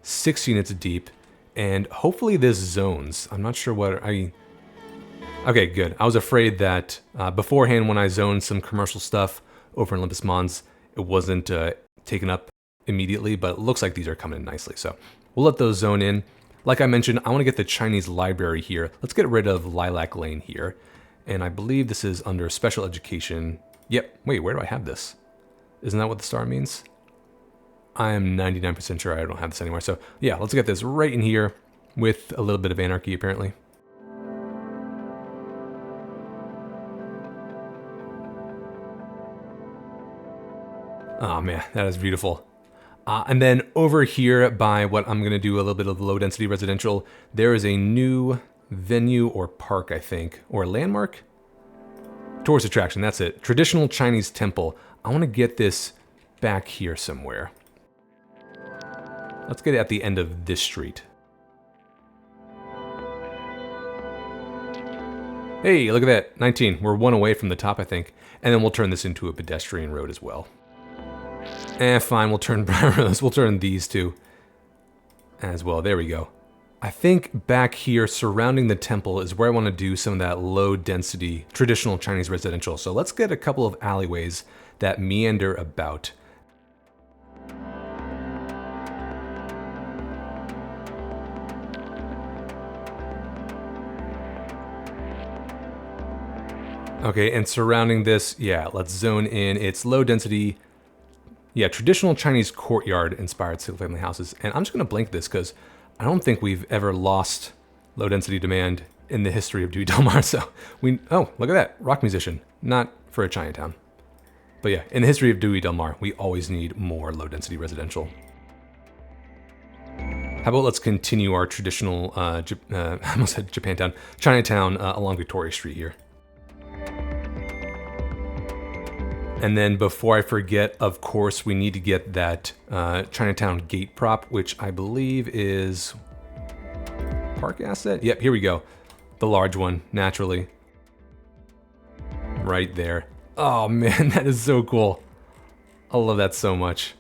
6 units deep, and hopefully this zones. I'm not sure what okay, good. I was afraid that beforehand when I zoned some commercial stuff over in Olympus Mons, it wasn't taken up immediately, but it looks like these are coming in nicely. So we'll let those zone in. Like I mentioned, I want to get the Chinese library here. Let's get rid of Lilac Lane here. And I believe this is under special education. Yep, wait, where do I have this? Isn't that what the star means? I am 99% sure I don't have this anywhere. So yeah, let's get this right in here with a little bit of anarchy apparently. Oh man, that is beautiful. And then over here by what I'm going to do a little bit of low density residential, there is a new venue or park, I think, or landmark? Tourist attraction, that's it. Traditional Chinese temple. I want to get this back here somewhere. Let's get it at the end of this street. Hey, look at that, 19. We're 1 away from the top, I think. And then we'll turn this into a pedestrian road as well. Fine, we'll turn these two as well. There we go. I think back here surrounding the temple is where I want to do some of that low density traditional Chinese residential. So let's get a couple of alleyways that meander about. Okay, and surrounding this, yeah, let's zone in. It's low density. Yeah, traditional Chinese courtyard inspired single family houses. And I'm just gonna blank this because I don't think we've ever lost low density demand in the history of Dewy del Mar. So oh, look at that, rock musician. Not for a Chinatown. But yeah, in the history of Dewy del Mar, we always need more low density residential. How about let's continue our traditional, I almost said Japantown, Chinatown along Victoria Street here. And then before I forget, of course, we need to get that Chinatown gate prop, which I believe is park asset. Yep, here we go. The large one, naturally. Right there. Oh man, that is so cool. I love that so much.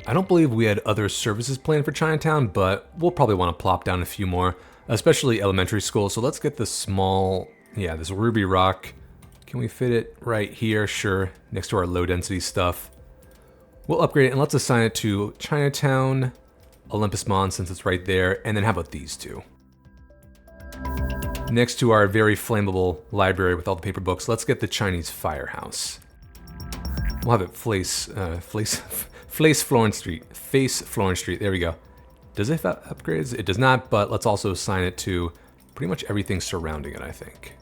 I don't believe we had other services planned for Chinatown, but we'll probably want to plop down a few more, especially elementary school. So let's get the small yeah, this Ruby Rock. Can we fit it right here? Sure, next to our low density stuff. We'll upgrade it and let's assign it to Chinatown, Olympus Mons since it's right there, and then how about these two? Next to our very flammable library with all the paper books, let's get the Chinese Firehouse. We'll have it face Florence Street, there we go. Does it have upgrades? It does not, but let's also assign it to pretty much everything surrounding it, I think.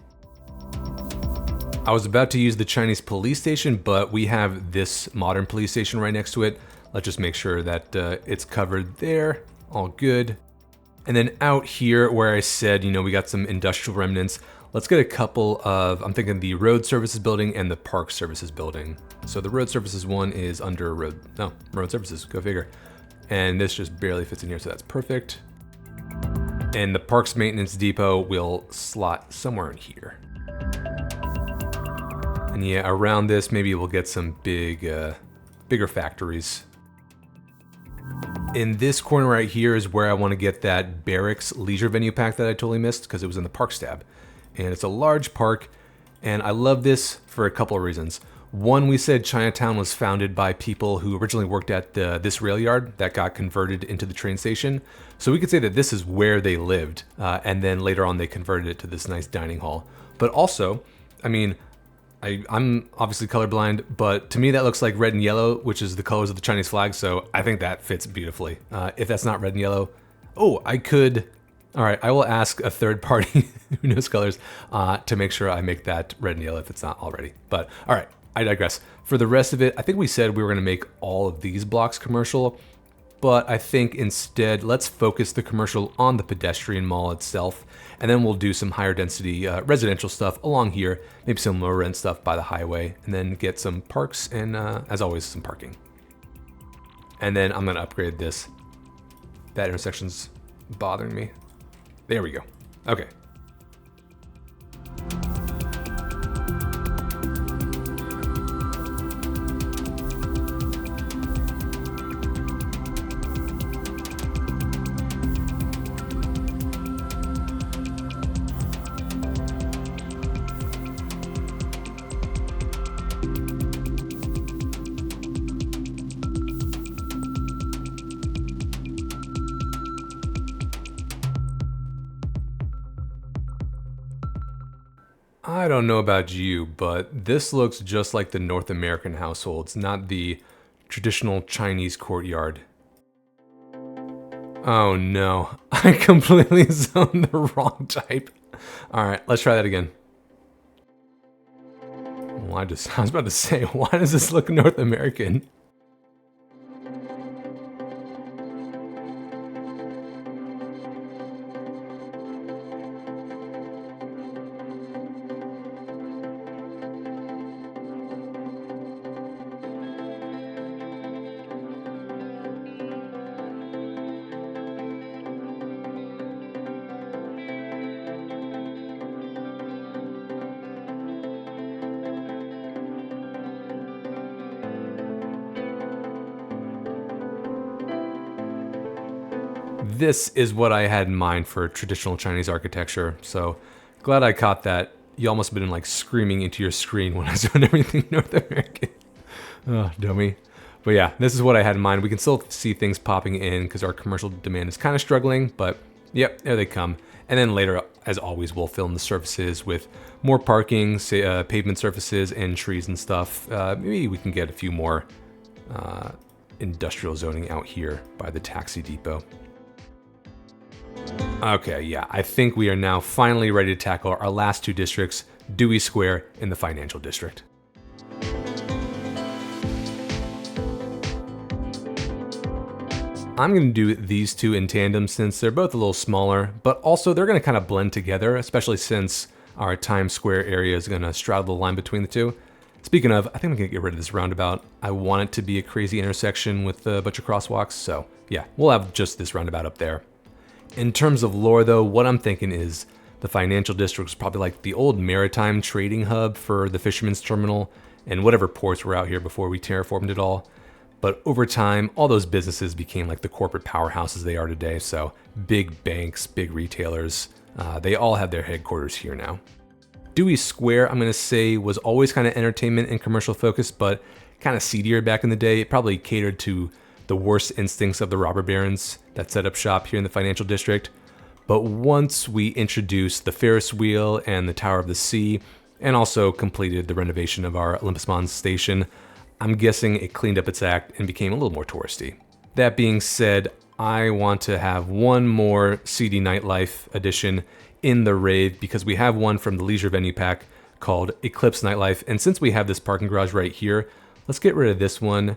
I was about to use the Chinese police station, but we have this modern police station right next to it. Let's just make sure that it's covered there, all good. And then out here where I said, you know, we got some industrial remnants, let's get a couple of, I'm thinking the road services building and the park services building. So the road services one is under road services, go figure. And this just barely fits in here, so that's perfect. And the parks maintenance depot will slot somewhere in here. And yeah, around this, maybe we'll get some bigger factories. In this corner right here is where I want to get that Barracks leisure venue pack that I totally missed because it was in the parks tab. And it's a large park, and I love this for a couple of reasons. One, we said Chinatown was founded by people who originally worked at this rail yard that got converted into the train station. So we could say that this is where they lived, and then later on they converted it to this nice dining hall. But also, I mean, I'm obviously colorblind, but to me that looks like red and yellow, which is the colors of the Chinese flag, so I think that fits beautifully. If that's not red and yellow, all right, I will ask a third party who knows colors to make sure I make that red and yellow if it's not already. But all right, I digress. For the rest of it, I think we said we were gonna make all of these blocks commercial, but I think instead, let's focus the commercial on the pedestrian mall itself, and then we'll do some higher density residential stuff along here, maybe some lower rent stuff by the highway, and then get some parks and, as always, some parking. And then I'm gonna upgrade this. That intersection's bothering me. There we go. Okay. I don't know about you, but this looks just like the North American households, not the traditional Chinese courtyard. Oh no, I completely zoned the wrong type. All right, let's try that again. Well, I was about to say, why does this look North American? This is what I had in mind for traditional Chinese architecture, so glad I caught that. You almost been like screaming into your screen when I was doing everything North American. Oh, dummy. But yeah, this is what I had in mind. We can still see things popping in because our commercial demand is kind of struggling, but yep, there they come. And then later, as always, we'll fill in the surfaces with more parking, say, pavement surfaces and trees and stuff. Maybe we can get a few more industrial zoning out here by the taxi depot. Okay, yeah, I think we are now finally ready to tackle our last two districts, Dewy Square and the Financial District. I'm going to do these two in tandem since they're both a little smaller, but also they're going to kind of blend together, especially since our Times Square area is going to straddle the line between the two. Speaking of, I think I'm going to get rid of this roundabout. I want it to be a crazy intersection with a bunch of crosswalks, so yeah, we'll have just this roundabout up there. In terms of lore though, what I'm thinking is the Financial District is probably like the old maritime trading hub for the Fisherman's Terminal and whatever ports were out here before we terraformed it all. But over time, all those businesses became like the corporate powerhouses they are today. So big banks, big retailers, they all have their headquarters here now. Dewey Square, I'm going to say, was always kind of entertainment and commercial focused, but kind of seedier back in the day. It probably catered to the worst instincts of the robber barons that set up shop here in the financial district. But once we introduced the Ferris wheel and the Tower of the Sea, and also completed the renovation of our Olympus Mons station, I'm guessing it cleaned up its act and became a little more touristy. That being said, I want to have one more seedy nightlife edition in the rave because we have one from the leisure venue pack called Eclipse Nightlife. And since we have this parking garage right here, let's get rid of this one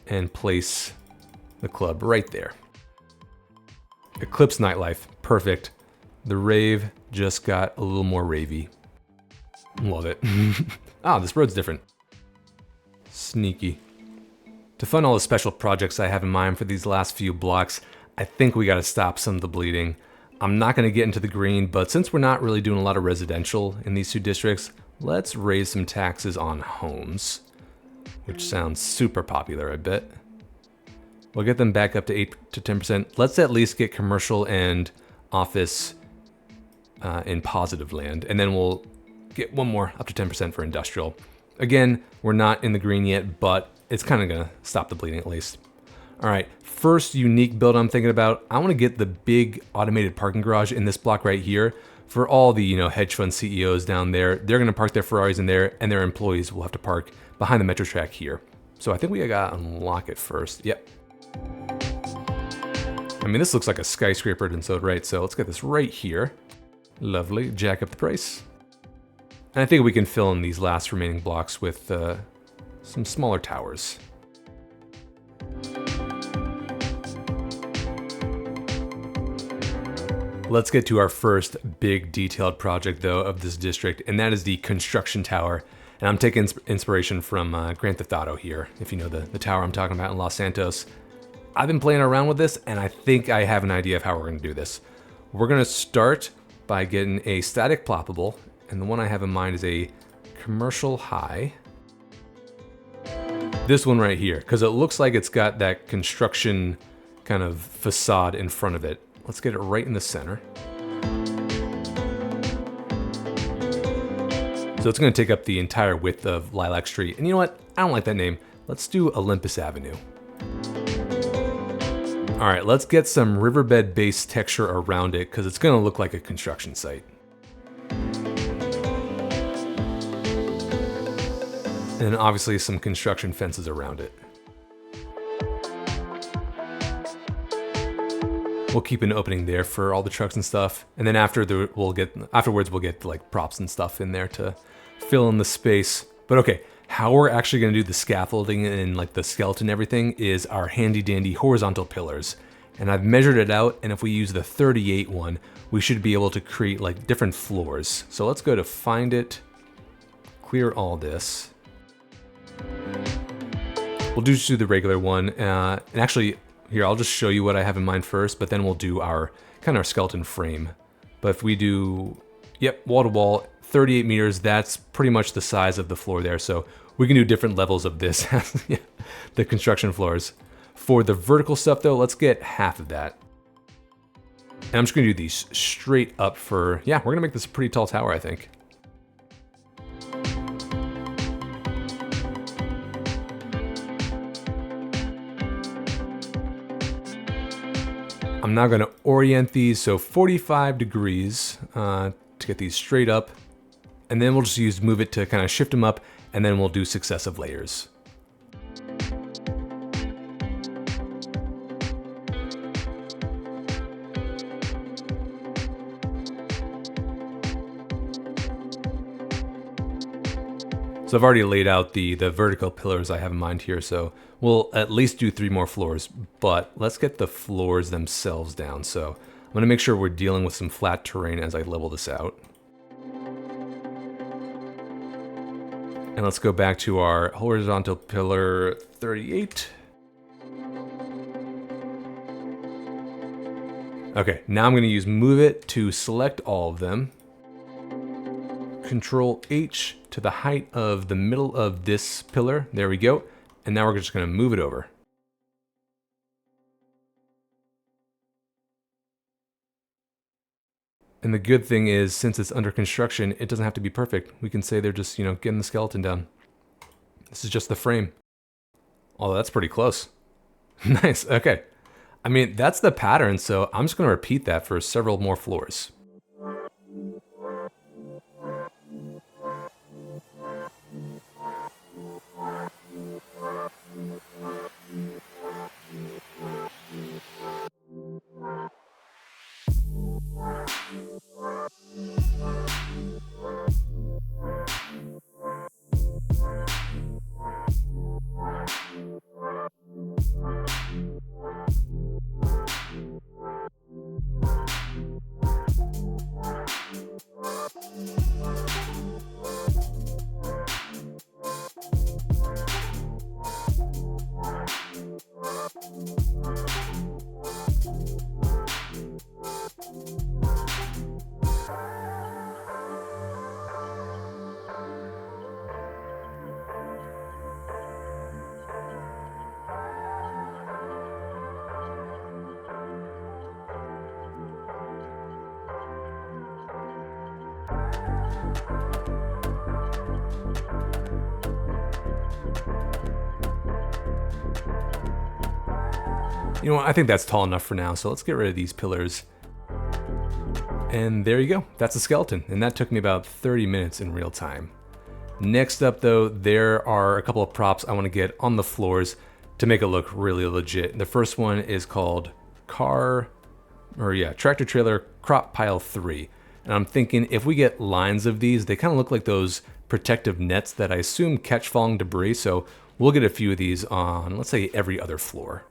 and place the club right there. Eclipse Nightlife, perfect. The rave just got a little more ravey. Love it. Ah, this road's different. Sneaky. To fund all the special projects I have in mind for these last few blocks, I think we gotta stop some of the bleeding. I'm not gonna get into the green, but since we're not really doing a lot of residential in these two districts, let's raise some taxes on homes. Which sounds super popular, I bet. We'll get them back up to 8 to 10%. Let's at least get commercial and office in positive land, and then we'll get one more up to 10% for industrial. Again, we're not in the green yet, but it's kind of gonna stop the bleeding at least. All right, first unique build I'm thinking about, I wanna get the big automated parking garage in this block right here for all the hedge fund CEOs down there. They're gonna park their Ferraris in there and their employees will have to park behind the metro track here. So I think we gotta unlock it first, yep. I mean, this looks like a skyscraper and so right, so let's get this right here. Lovely, jack up the price. And I think we can fill in these last remaining blocks with some smaller towers. Let's get to our first big detailed project though of this district, and that is the construction tower. And I'm taking inspiration from Grand Theft Auto here, if you know the tower I'm talking about in Los Santos. I've been playing around with this and I think I have an idea of how we're gonna do this. We're gonna start by getting a static ploppable, and the one I have in mind is a commercial high. This one right here, because it looks like it's got that construction kind of facade in front of it. Let's get it right in the center. So it's gonna take up the entire width of Lilac Street. And you know what? I don't like that name. Let's do Olympus Avenue. All right, let's get some riverbed-based texture around it because it's gonna look like a construction site. And obviously some construction fences around it. We'll keep an opening there for all the trucks and stuff. And then afterwards we'll get like props and stuff in there to fill in the space. But okay, how we're actually gonna do the scaffolding and like the skeleton and everything is our handy dandy horizontal pillars. And I've measured it out, and if we use the 38 one, we should be able to create like different floors. So let's go to find it, clear all this. We'll just do the regular one, and actually, here, I'll just show you what I have in mind first, but then we'll do our kind of our skeleton frame. But if we do, yep, wall to wall, 38 meters, that's pretty much the size of the floor there. So we can do different levels of this, the construction floors. For the vertical stuff though, let's get half of that. And I'm just gonna do these straight up for, yeah, we're gonna make this a pretty tall tower, I think. I'm now gonna orient these, so 45 degrees to get these straight up. And then we'll just move it to kind of shift them up, and then we'll do successive layers. So I've already laid out the vertical pillars I have in mind here, so we'll at least do 3 more floors, but let's get the floors themselves down. So I'm gonna make sure we're dealing with some flat terrain as I level this out. And let's go back to our horizontal pillar 38. Okay, now I'm gonna use Move It to select all of them. Control H to the height of the middle of this pillar. There we go. And now we're just gonna move it over. And the good thing is, since it's under construction, it doesn't have to be perfect. We can say they're just, getting the skeleton down. This is just the frame. Although that's pretty close. Nice, okay. I mean, that's the pattern, so I'm just going to repeat that for several more floors. You know what, I think that's tall enough for now, so let's get rid of these pillars. And there you go, that's a skeleton, and that took me about 30 minutes in real time. Next up though, there are a couple of props I want to get on the floors to make it look really legit. The first one is called Tractor Trailer Crop Pile 3. And I'm thinking if we get lines of these, they kind of look like those protective nets that I assume catch falling debris, so we'll get a few of these on, let's say, every other floor.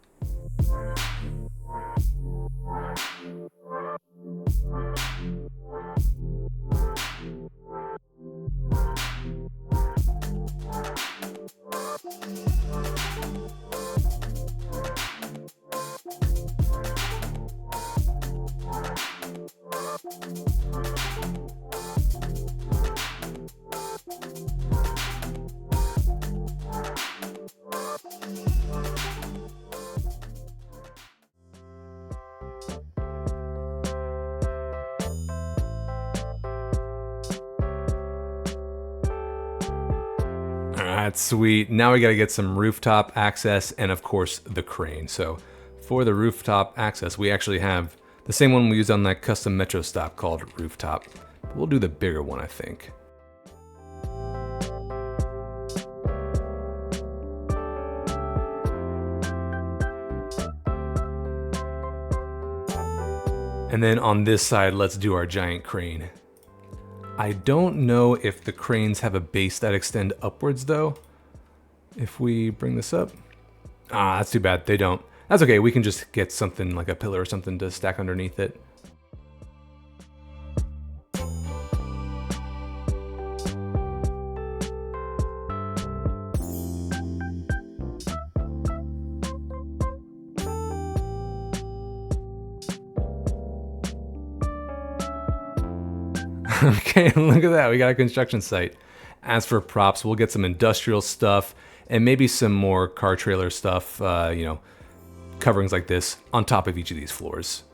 That's sweet. Now we gotta get some rooftop access and of course the crane. So for the rooftop access, we actually have the same one we used on that custom Metro stop called Rooftop. We'll do the bigger one, I think. And then on this side, let's do our giant crane. I don't know if the cranes have a base that extend upwards though. If we bring this up, that's too bad, they don't. That's okay, we can just get something like a pillar or something to stack underneath it. Okay, look at that, we got a construction site. As for props, we'll get some industrial stuff and maybe some more car trailer stuff, coverings like this on top of each of these floors.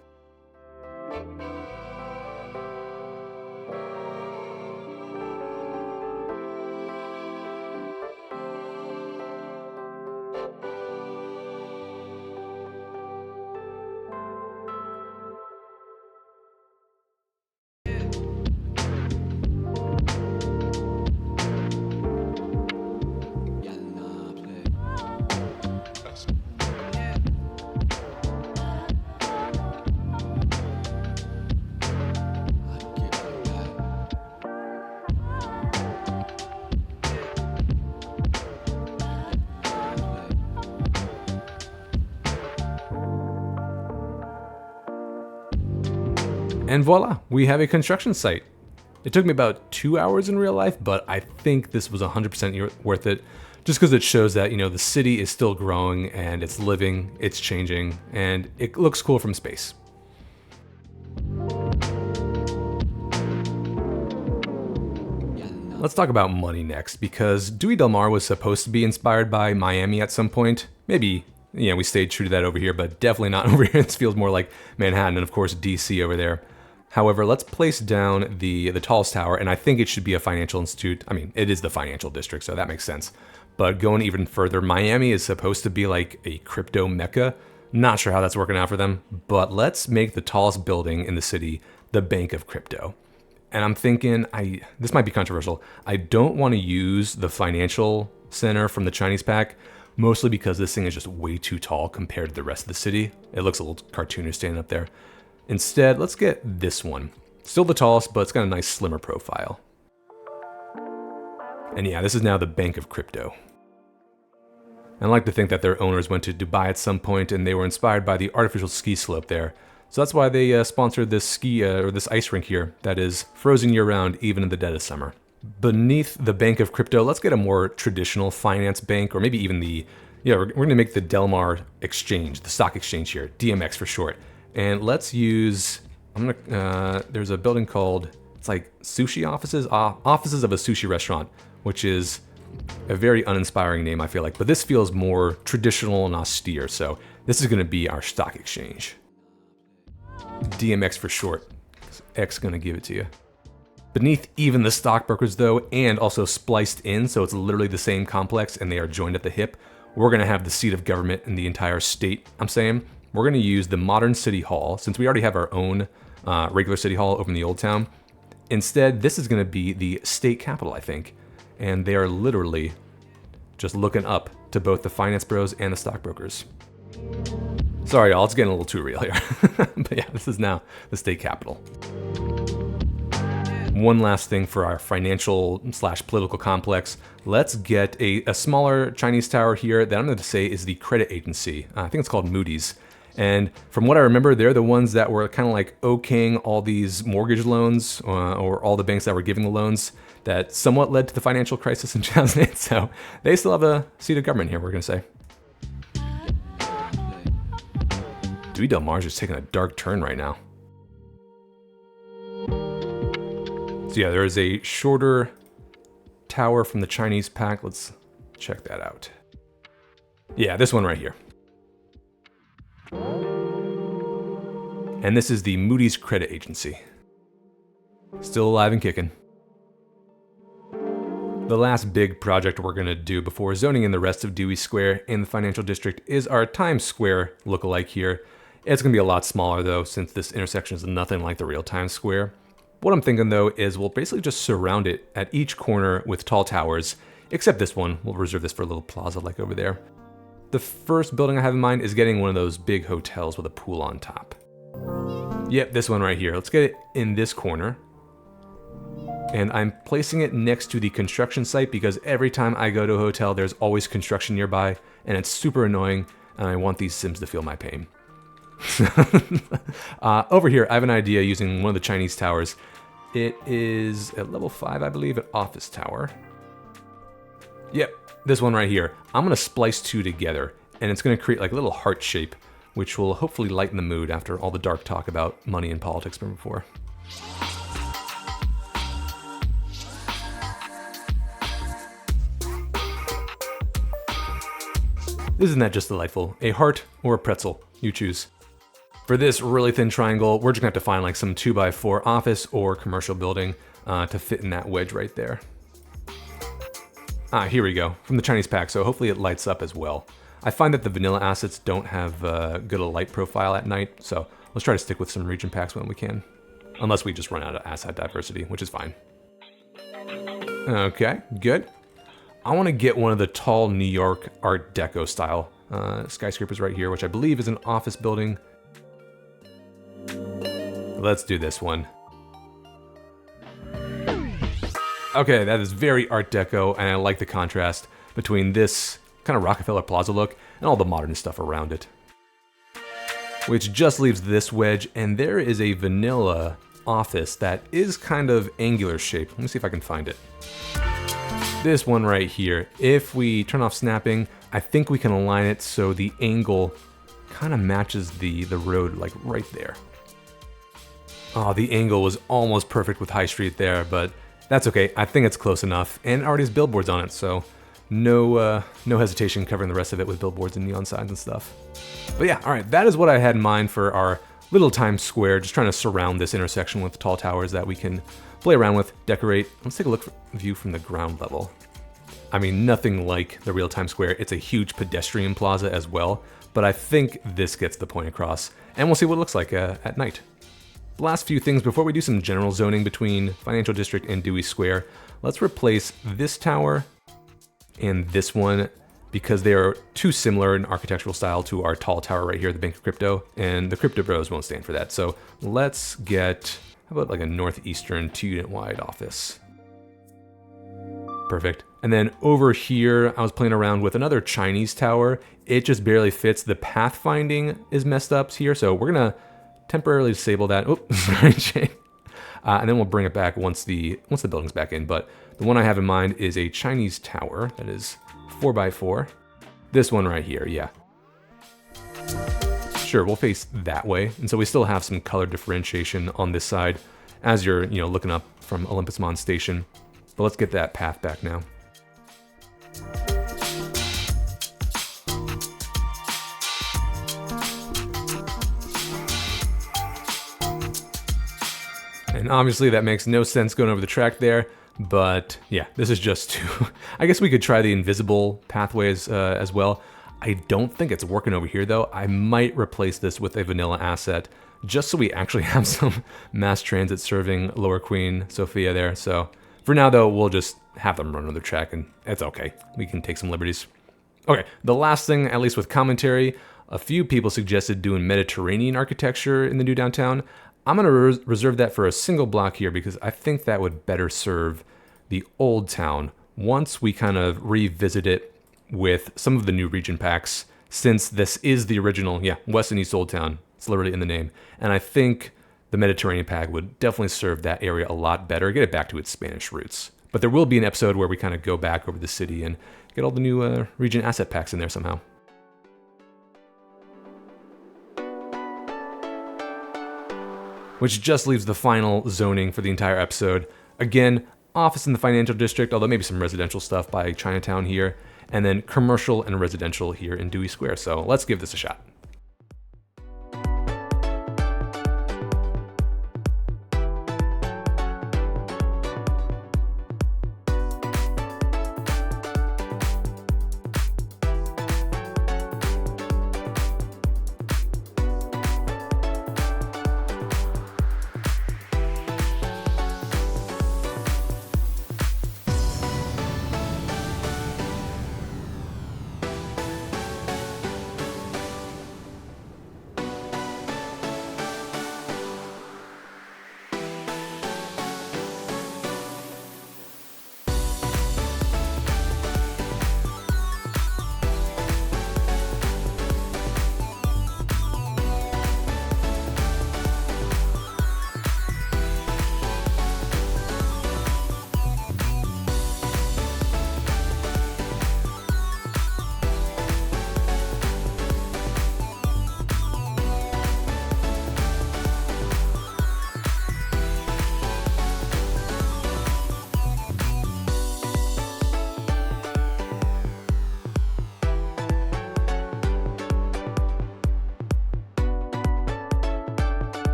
And voila, we have a construction site. It took me about 2 hours in real life, but I think this was 100% worth it, just because it shows that, the city is still growing and it's living, it's changing, and it looks cool from space. Let's talk about money next, because Dewy del Mar was supposed to be inspired by Miami at some point. Maybe, we stayed true to that over here, but definitely not over here. This feels more like Manhattan and of course DC over there. However, let's place down the tallest tower, and I think it should be a financial institute. I mean, it is the financial district, so that makes sense. But going even further, Miami is supposed to be like a crypto mecca. Not sure how that's working out for them, but let's make the tallest building in the city the Bank of Crypto. And I'm thinking, this might be controversial. I don't want to use the financial center from the Chinese pack, mostly because this thing is just way too tall compared to the rest of the city. It looks a little cartoonish standing up there. Instead, let's get this one. Still the tallest, but it's got a nice slimmer profile. And yeah, this is now the Bank of Crypto. I like to think that their owners went to Dubai at some point and they were inspired by the artificial ski slope there. So that's why they sponsored this this ice rink here that is frozen year-round, even in the dead of summer. Beneath the Bank of Crypto, let's get a more traditional finance bank, or maybe even we're going to make the Del Mar exchange, the stock exchange here, DMX for short. And let's use, there's a building called, it's like sushi offices of a sushi restaurant, which is a very uninspiring name, I feel like. But this feels more traditional and austere, so this is going to be our stock exchange. DMX for short. X going to give it to you. Beneath even the stockbrokers, though, and also spliced in, so it's literally the same complex and they are joined at the hip, we're going to have the seat of government in the entire state, I'm saying. We're going to use the modern city hall, since we already have our own regular city hall over in the old town. Instead, this is going to be the state capitol, I think. And they are literally just looking up to both the finance bros and the stockbrokers. Sorry, y'all, it's getting a little too real here. But yeah, this is now the state capitol. One last thing for our financial/political complex. Let's get a smaller Chinese tower here that I'm going to say is the credit agency. I think it's called Moody's. And from what I remember, they're the ones that were kind of like okaying all these mortgage loans or all the banks that were giving the loans that somewhat led to the financial crisis in 2008. So they still have a seat of government here, we're going to say. Dewy del Mar is just taking a dark turn right now. So yeah, there is a shorter tower from the Chinese pack. Let's check that out. Yeah, this one right here. And this is the Moody's Credit Agency. Still alive and kicking. The last big project we're going to do before zoning in the rest of Dewey Square in the Financial District is our Times Square lookalike here. It's going to be a lot smaller though, since this intersection is nothing like the real Times Square. What I'm thinking though is we'll basically just surround it at each corner with tall towers, except this one. We'll reserve this for a little plaza like over there. The first building I have in mind is getting one of those big hotels with a pool on top. Yep, this one right here. Let's get it in this corner. And I'm placing it next to the construction site because every time I go to a hotel, there's always construction nearby, and it's super annoying, and I want these Sims to feel my pain. Over here, I have an idea using one of the Chinese towers. It is at level 5, I believe, an office tower. Yep, this one right here. I'm going to splice two together, and it's going to create like a little heart shape, which will hopefully lighten the mood after all the dark talk about money and politics from before. Isn't that just delightful? A heart or a pretzel, you choose. For this really thin triangle, we're just gonna have to find like some 2x4 office or commercial building to fit in that wedge right there. Here we go, from the Chinese pack, so hopefully it lights up as well. I find that the vanilla assets don't have good a light profile at night, so let's try to stick with some region packs when we can. Unless we just run out of asset diversity, which is fine. Okay, good. I want to get one of the tall New York Art Deco style skyscrapers right here, which I believe is an office building. Let's do this one. Okay, that is very Art Deco, and I like the contrast between this kind of Rockefeller Plaza look and all the modern stuff around it. Which just leaves this wedge, and there is a vanilla office that is kind of angular shaped. Let me see if I can find it. This one right here. If we turn off snapping, I think we can align it so the angle kind of matches the road like right there. Oh, the angle was almost perfect with High Street there, but that's okay. I think it's close enough, and it already has billboards on it, so no hesitation covering the rest of it with billboards and neon signs and stuff. But yeah, all right, that is what I had in mind for our little Times Square, just trying to surround this intersection with tall towers that we can play around with, decorate. Let's take a look view from the ground level. I mean, nothing like the real Times Square. It's a huge pedestrian plaza as well, but I think this gets the point across, and we'll see what it looks like at night. The last few things before we do some general zoning between Financial District and Dewy Square, let's replace this tower and this one because they are too similar in architectural style to our tall tower right here, the Bank of Crypto, and the Crypto Bros won't stand for that. So let's get, how about like a northeastern 2-unit wide office? Perfect. And then over here, I was playing around with another Chinese tower. It just barely fits. The pathfinding is messed up here, so we're gonna temporarily disable that. Oh, sorry, Jay. And then we'll bring it back once the building's back in. But the one I have in mind is a Chinese tower that is 4x4. This one right here, yeah. Sure, we'll face that way. And so we still have some color differentiation on this side as you're, looking up from Olympus Mons Station. But let's get that path back now. And obviously that makes no sense going over the track there, but yeah, this is just too... I guess we could try the invisible pathways as well. I don't think it's working over here though. I might replace this with a vanilla asset just so we actually have some mass transit serving Lower Queen Sophia there. So for now though, we'll just have them run another track and it's okay. We can take some liberties. Okay, the last thing, at least with commentary, a few people suggested doing Mediterranean architecture in the new downtown. I'm going to reserve that for a single block here because I think that would better serve the old town once we kind of revisit it with some of the new region packs, since this is the original, West and East Old Town. It's literally in the name. And I think the Mediterranean pack would definitely serve that area a lot better, get it back to its Spanish roots. But there will be an episode where we kind of go back over the city and get all the new region asset packs in there somehow. Which just leaves the final zoning for the entire episode. Again, office in the Financial District, although maybe some residential stuff by Chinatown here, and then commercial and residential here in Dewy Square. So let's give this a shot.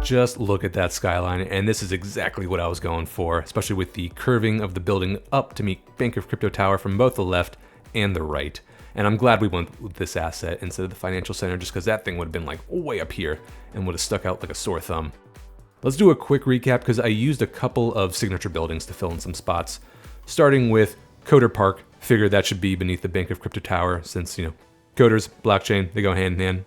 Just look at that skyline, and this is exactly what I was going for, especially with the curving of the building up to meet Bank of Crypto Tower from both the left and the right. And I'm glad we went with this asset instead of the Financial Center, just because that thing would have been like way up here and would have stuck out like a sore thumb. Let's do a quick recap because I used a couple of signature buildings to fill in some spots. Starting with Coder Park, figured that should be beneath the Bank of Crypto Tower since, coders, blockchain, they go hand in hand.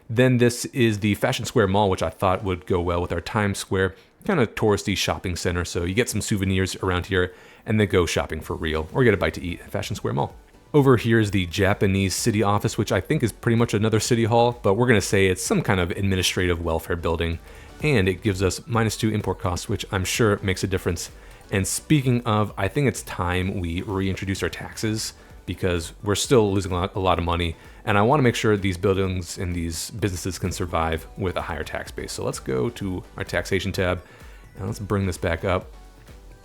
Then this is the Fashion Square Mall, which I thought would go well with our Times Square, kind of touristy shopping center. So you get some souvenirs around here and then go shopping for real or get a bite to eat at Fashion Square Mall. Over here is the Japanese city office, which I think is pretty much another city hall, but we're going to say it's some kind of administrative welfare building. And it gives us -2 import costs, which I'm sure makes a difference. And speaking of, I think it's time we reintroduce our taxes because we're still losing a lot of money. And I want to make sure these buildings and these businesses can survive with a higher tax base. So let's go to our taxation tab and let's bring this back up.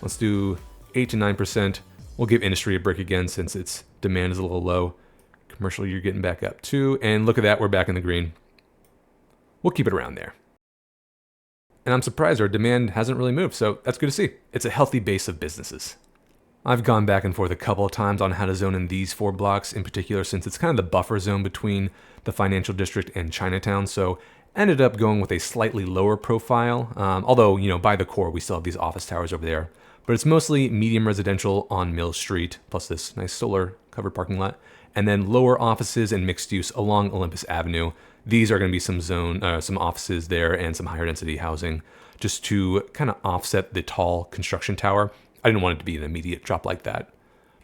Let's do 8 to 9%. We'll give industry a break again since its demand is a little low. Commercial, you're getting back up too. And look at that, we're back in the green. We'll keep it around there. And I'm surprised our demand hasn't really moved, so that's good to see. It's a healthy base of businesses. I've gone back and forth a couple of times on how to zone in these 4 blocks in particular, since it's kind of the buffer zone between the financial district and Chinatown, so ended up going with a slightly lower profile, although, by the core, we still have these office towers over there. But it's mostly medium residential on Mill Street, plus this nice solar covered parking lot, and then lower offices and mixed use along Olympus Avenue. These are going to be some offices there and some higher density housing, just to kind of offset the tall construction tower. I didn't want it to be an immediate drop like that.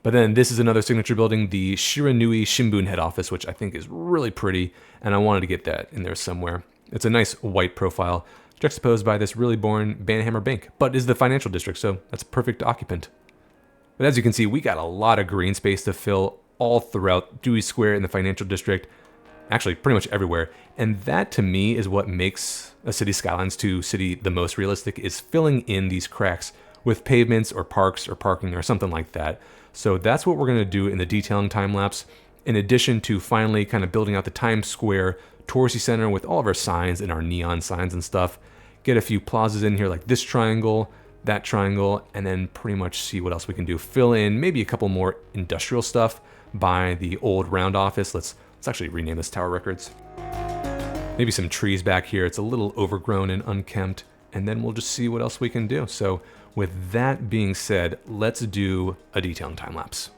But then this is another signature building, the Shiranui Shimbun head office, which I think is really pretty, and I wanted to get that in there somewhere. It's a nice white profile, juxtaposed by this really boring Banhammer Bank, but is the financial district, so that's a perfect occupant. But as you can see, we got a lot of green space to fill all throughout Dewey Square in the financial district, actually pretty much everywhere. And that to me is what makes a Cities Skylines 2 city the most realistic, is filling in these cracks with pavements or parks or parking or something like that. So that's what we're going to do in the detailing time lapse, in addition to finally kind of building out the Times Square touristy center with all of our signs and our neon signs and stuff. Get a few plazas in here like this triangle, that triangle, and then pretty much see what else we can do. Fill in maybe a couple more industrial stuff by the old round office. Let's actually rename this Tower Records. Maybe some trees back here. It's a little overgrown and unkempt, and then we'll just see what else we can do. So with that being said, let's do a detailing time lapse.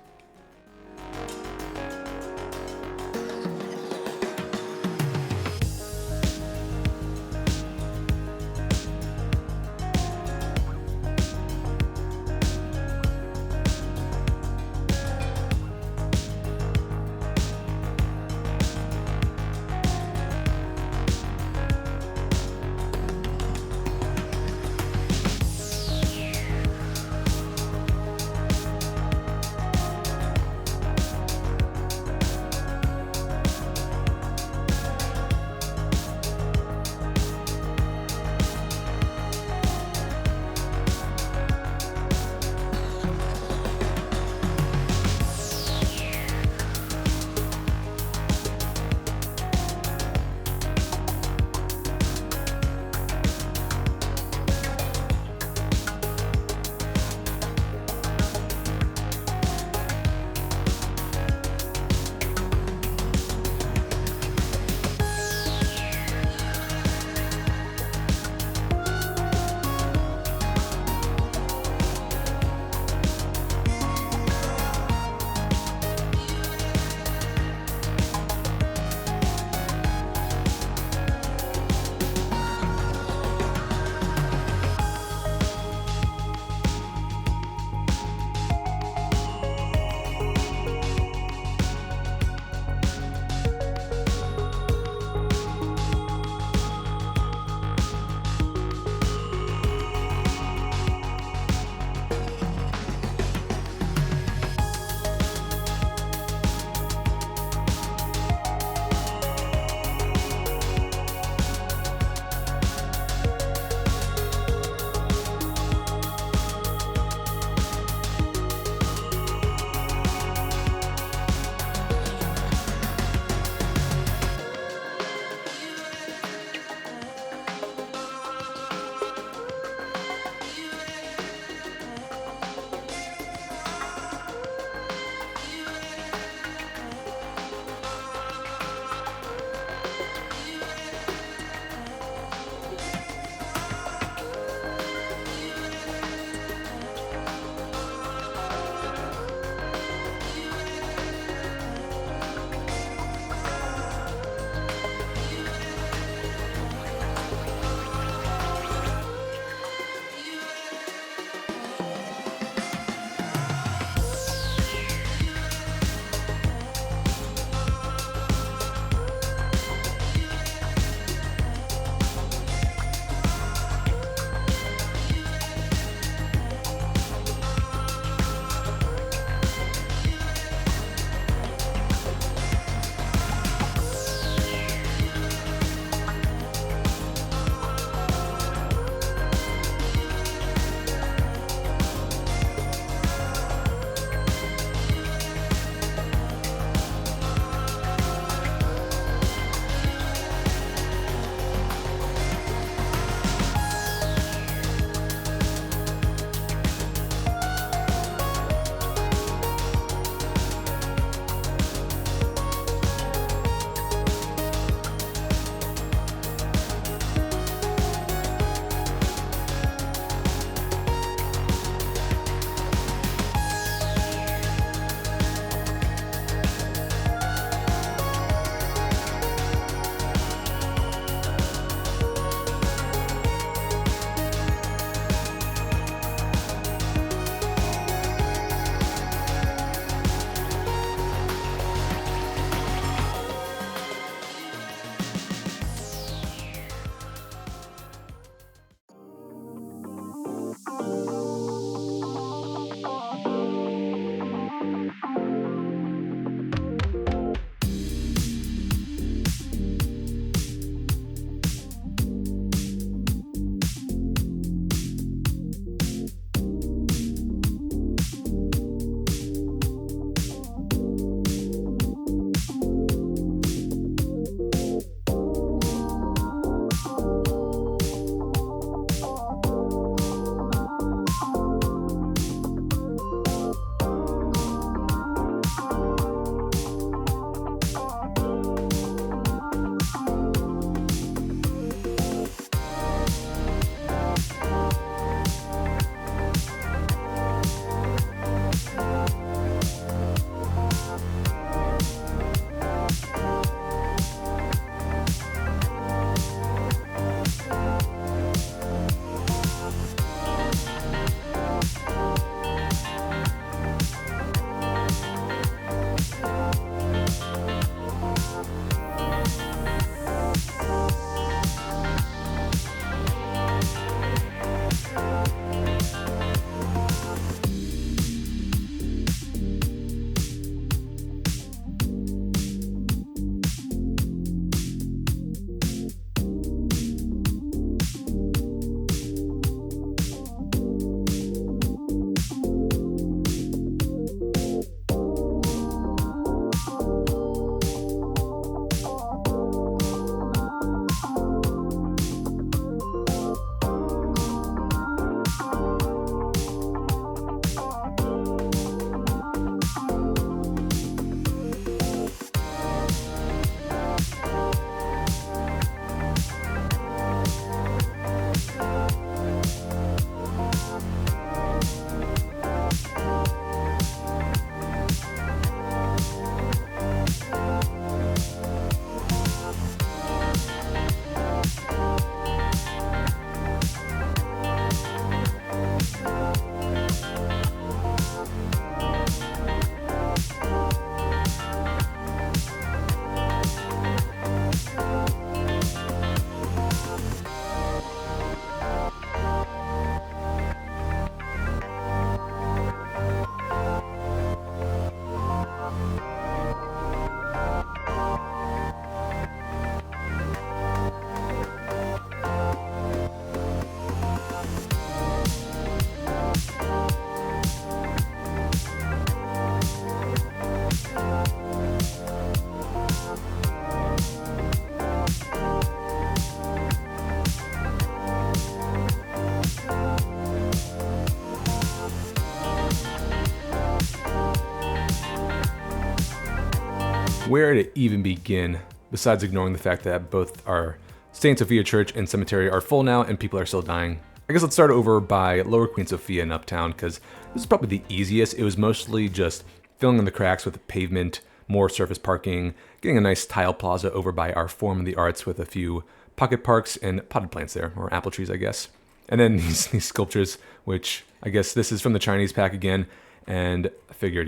where to even begin, besides ignoring the fact that both our St. Sophia Church and Cemetery are full now and people are still dying. I guess let's start over by Lower Queen Sophia in Uptown, because this is probably the easiest. It was mostly just filling in the cracks with pavement, more surface parking, getting a nice tile plaza over by our Forum of the Arts with a few pocket parks and potted plants there, or apple trees, I guess. And then these sculptures, which I guess this is from the Chinese pack again, and I figured,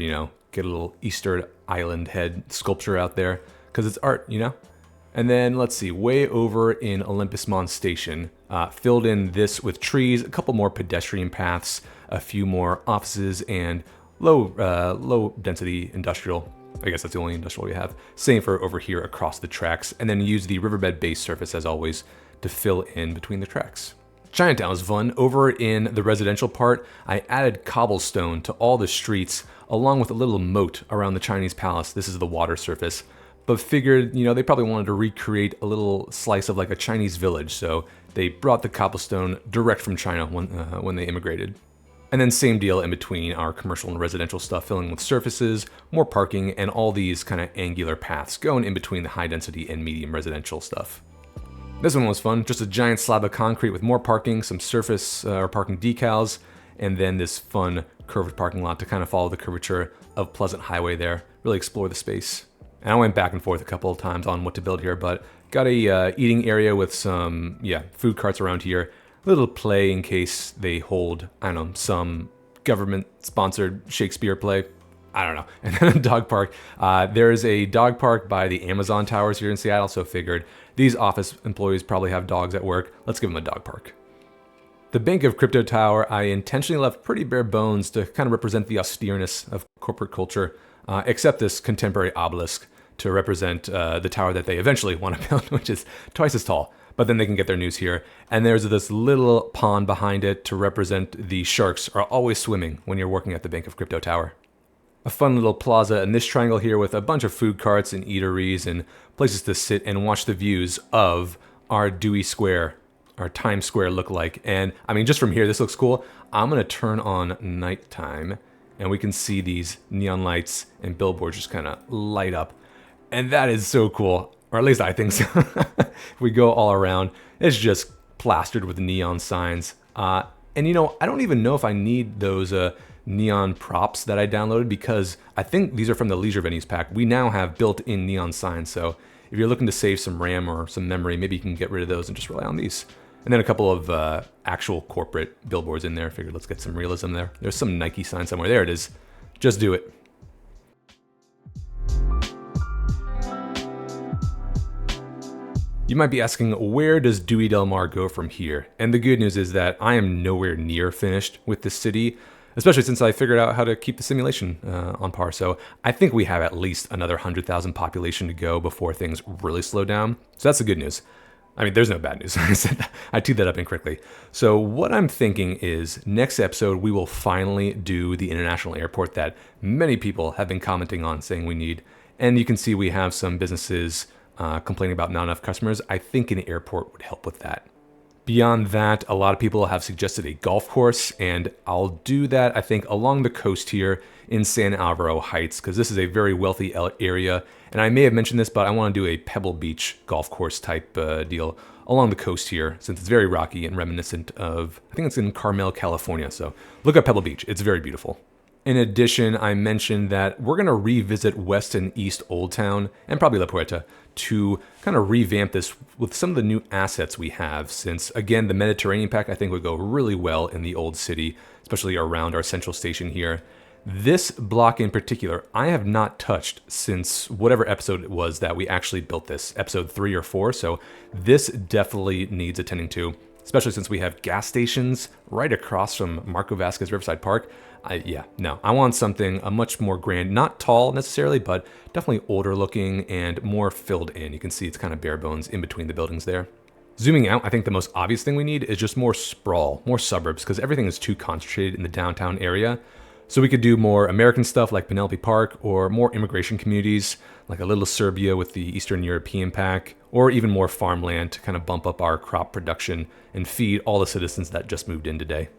get a little Easter Island head sculpture out there, because it's art, And then let's see, way over in Olympus Mons Station, filled in this with trees, a couple more pedestrian paths, a few more offices, and low density industrial. I guess that's the only industrial we have. Same for over here across the tracks, and then use the riverbed base surface as always to fill in between the tracks. Chinatown was fun. Over in the residential part, I added cobblestone to all the streets along with a little moat around the Chinese palace. This is the water surface. But figured, they probably wanted to recreate a little slice of like a Chinese village, so they brought the cobblestone direct from China when they immigrated. And then same deal in between our commercial and residential stuff, filling with surfaces, more parking, and all these kind of angular paths going in between the high density and medium residential stuff. This one was fun, just a giant slab of concrete with more parking, some surface or parking decals, and then this fun curved parking lot to kind of follow the curvature of Pleasant Highway there, really explore the space. And I went back and forth a couple of times on what to build here, but got a eating area with some, food carts around here. A little play in case they hold, some government-sponsored Shakespeare play. I don't know. And then a dog park. There is a dog park by the Amazon Towers here in Seattle, so figured these office employees probably have dogs at work. Let's give them a dog park. The Bank of Crypto Tower, I intentionally left pretty bare bones to kind of represent the austereness of corporate culture, except this contemporary obelisk to represent the tower that they eventually want to build, which is twice as tall. But then they can get their news here. And there's this little pond behind it to represent the sharks are always swimming when you're working at the Bank of Crypto Tower. A fun little plaza in this triangle here with a bunch of food carts and eateries and places to sit and watch the views of our Dewey Square, our Times Square lookalike. And just from here, this looks cool. I'm going to turn on nighttime and we can see these neon lights and billboards just kind of light up. And that is so cool. Or at least I think so. If we go all around, it's just plastered with neon signs. And I don't even know if I need those neon props that I downloaded, because I think these are from the Leisure Venues pack. We now have built-in neon signs, so if you're looking to save some RAM or some memory, maybe you can get rid of those and just rely on these. And then a couple of actual corporate billboards in there. Figured let's get some realism there. There's some Nike sign somewhere. There it is. Just do it. You might be asking, where does Dewy del Mar go from here? And the good news is that I am nowhere near finished with this city, especially since I figured out how to keep the simulation on par. So I think we have at least another 100,000 population to go before things really slow down. So that's the good news. There's no bad news. I teed that up incorrectly. So what I'm thinking is next episode, we will finally do the international airport that many people have been commenting on, saying we need. And you can see we have some businesses complaining about not enough customers. I think an airport would help with that. Beyond that, a lot of people have suggested a golf course, and I'll do that, I think, along the coast here in San Alvaro Heights, because this is a very wealthy area. And I may have mentioned this, but I want to do a Pebble Beach golf course type deal along the coast here, since it's very rocky and reminiscent of, I think it's in Carmel, California. So look up Pebble Beach. It's very beautiful. In addition, I mentioned that we're going to revisit West and East Old Town, and probably La Puerta, to kind of revamp this with some of the new assets we have, since, again, the Mediterranean pack I think would go really well in the old city, especially around our central station here. This block in particular, I have not touched since whatever episode it was that we actually built this, episode 3 or 4, so this definitely needs attending to, especially since we have gas stations right across from Marco Vasquez Riverside Park. I want something a much more grand, not tall necessarily, but definitely older looking and more filled in. You can see it's kind of bare bones in between the buildings there. Zooming out, I think the most obvious thing we need is just more sprawl, more suburbs, because everything is too concentrated in the downtown area. So we could do more American stuff like Penelope Park, or more immigration communities like a little Serbia with the Eastern European pack, or even more farmland to kind of bump up our crop production and feed all the citizens that just moved in today.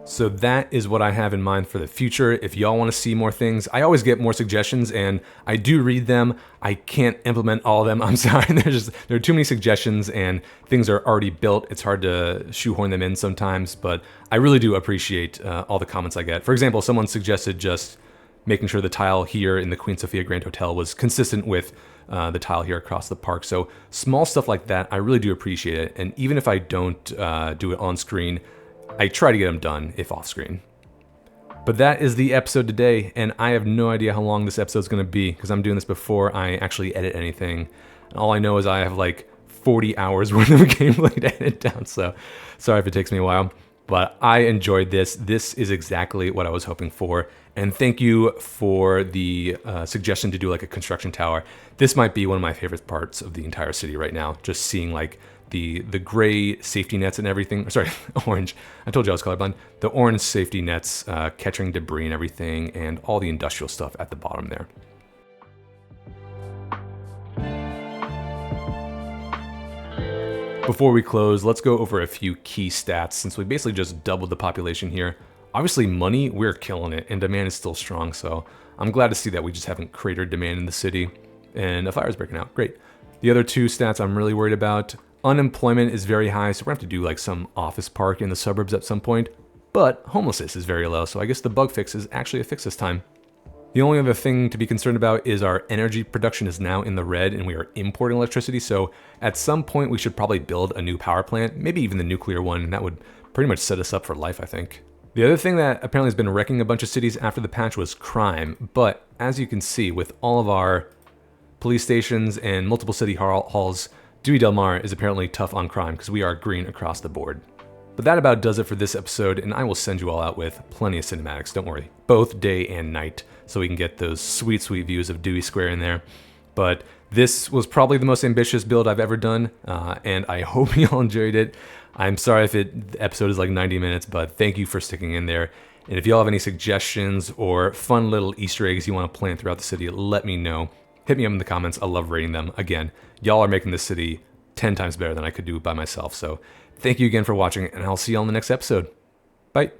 So that is what I have in mind for the future. If y'all want to see more things, I always get more suggestions and I do read them. I can't implement all of them. I'm sorry. There are too many suggestions and things are already built. It's hard to shoehorn them in sometimes, but I really do appreciate all the comments I get. For example, someone suggested just making sure the tile here in the Queen Sofia Grand Hotel was consistent with the tile here across the park. So small stuff like that, I really do appreciate it. And even if I don't do it on screen, I try to get them done if off screen. But that is the episode today, and I have no idea how long this episode is going to be because I'm doing this before I actually edit anything. And all I know is I have like 40 hours worth of gameplay to edit down, so sorry if it takes me a while. But I enjoyed this. This is exactly what I was hoping for. And thank you for the suggestion to do like a construction tower. This might be one of my favorite parts of the entire city right now, just seeing like the gray safety nets and everything. Sorry, orange. I told you I was colorblind. The orange safety nets catching debris and everything, and all the industrial stuff at the bottom there. Before we close, let's go over a few key stats since we basically just doubled the population here. Obviously money, we're killing it, and demand is still strong, so I'm glad to see that we just haven't cratered demand in the city. And a fire is breaking out, great. The other two stats I'm really worried about, unemployment is very high, so we're gonna have to do like some office park in the suburbs at some point, but homelessness is very low, so I guess the bug fix is actually a fix this time. The only other thing to be concerned about is our energy production is now in the red and we are importing electricity, so at some point we should probably build a new power plant, maybe even the nuclear one, and that would pretty much set us up for life, I think. The other thing that apparently has been wrecking a bunch of cities after the patch was crime, but as you can see with all of our police stations and multiple city halls, Dewy del Mar is apparently tough on crime because we are green across the board. But that about does it for this episode, and I will send you all out with plenty of cinematics, don't worry, both day and night, so we can get those sweet, sweet views of Dewey Square in there. But this was probably the most ambitious build I've ever done, and I hope you all enjoyed it. I'm sorry if the episode is like 90 minutes, but thank you for sticking in there. And if y'all have any suggestions or fun little Easter eggs you want to plant throughout the city, let me know. Hit me up in the comments. I love rating them. Again, y'all are making this city 10 times better than I could do by myself. So thank you again for watching, and I'll see you all in the next episode. Bye.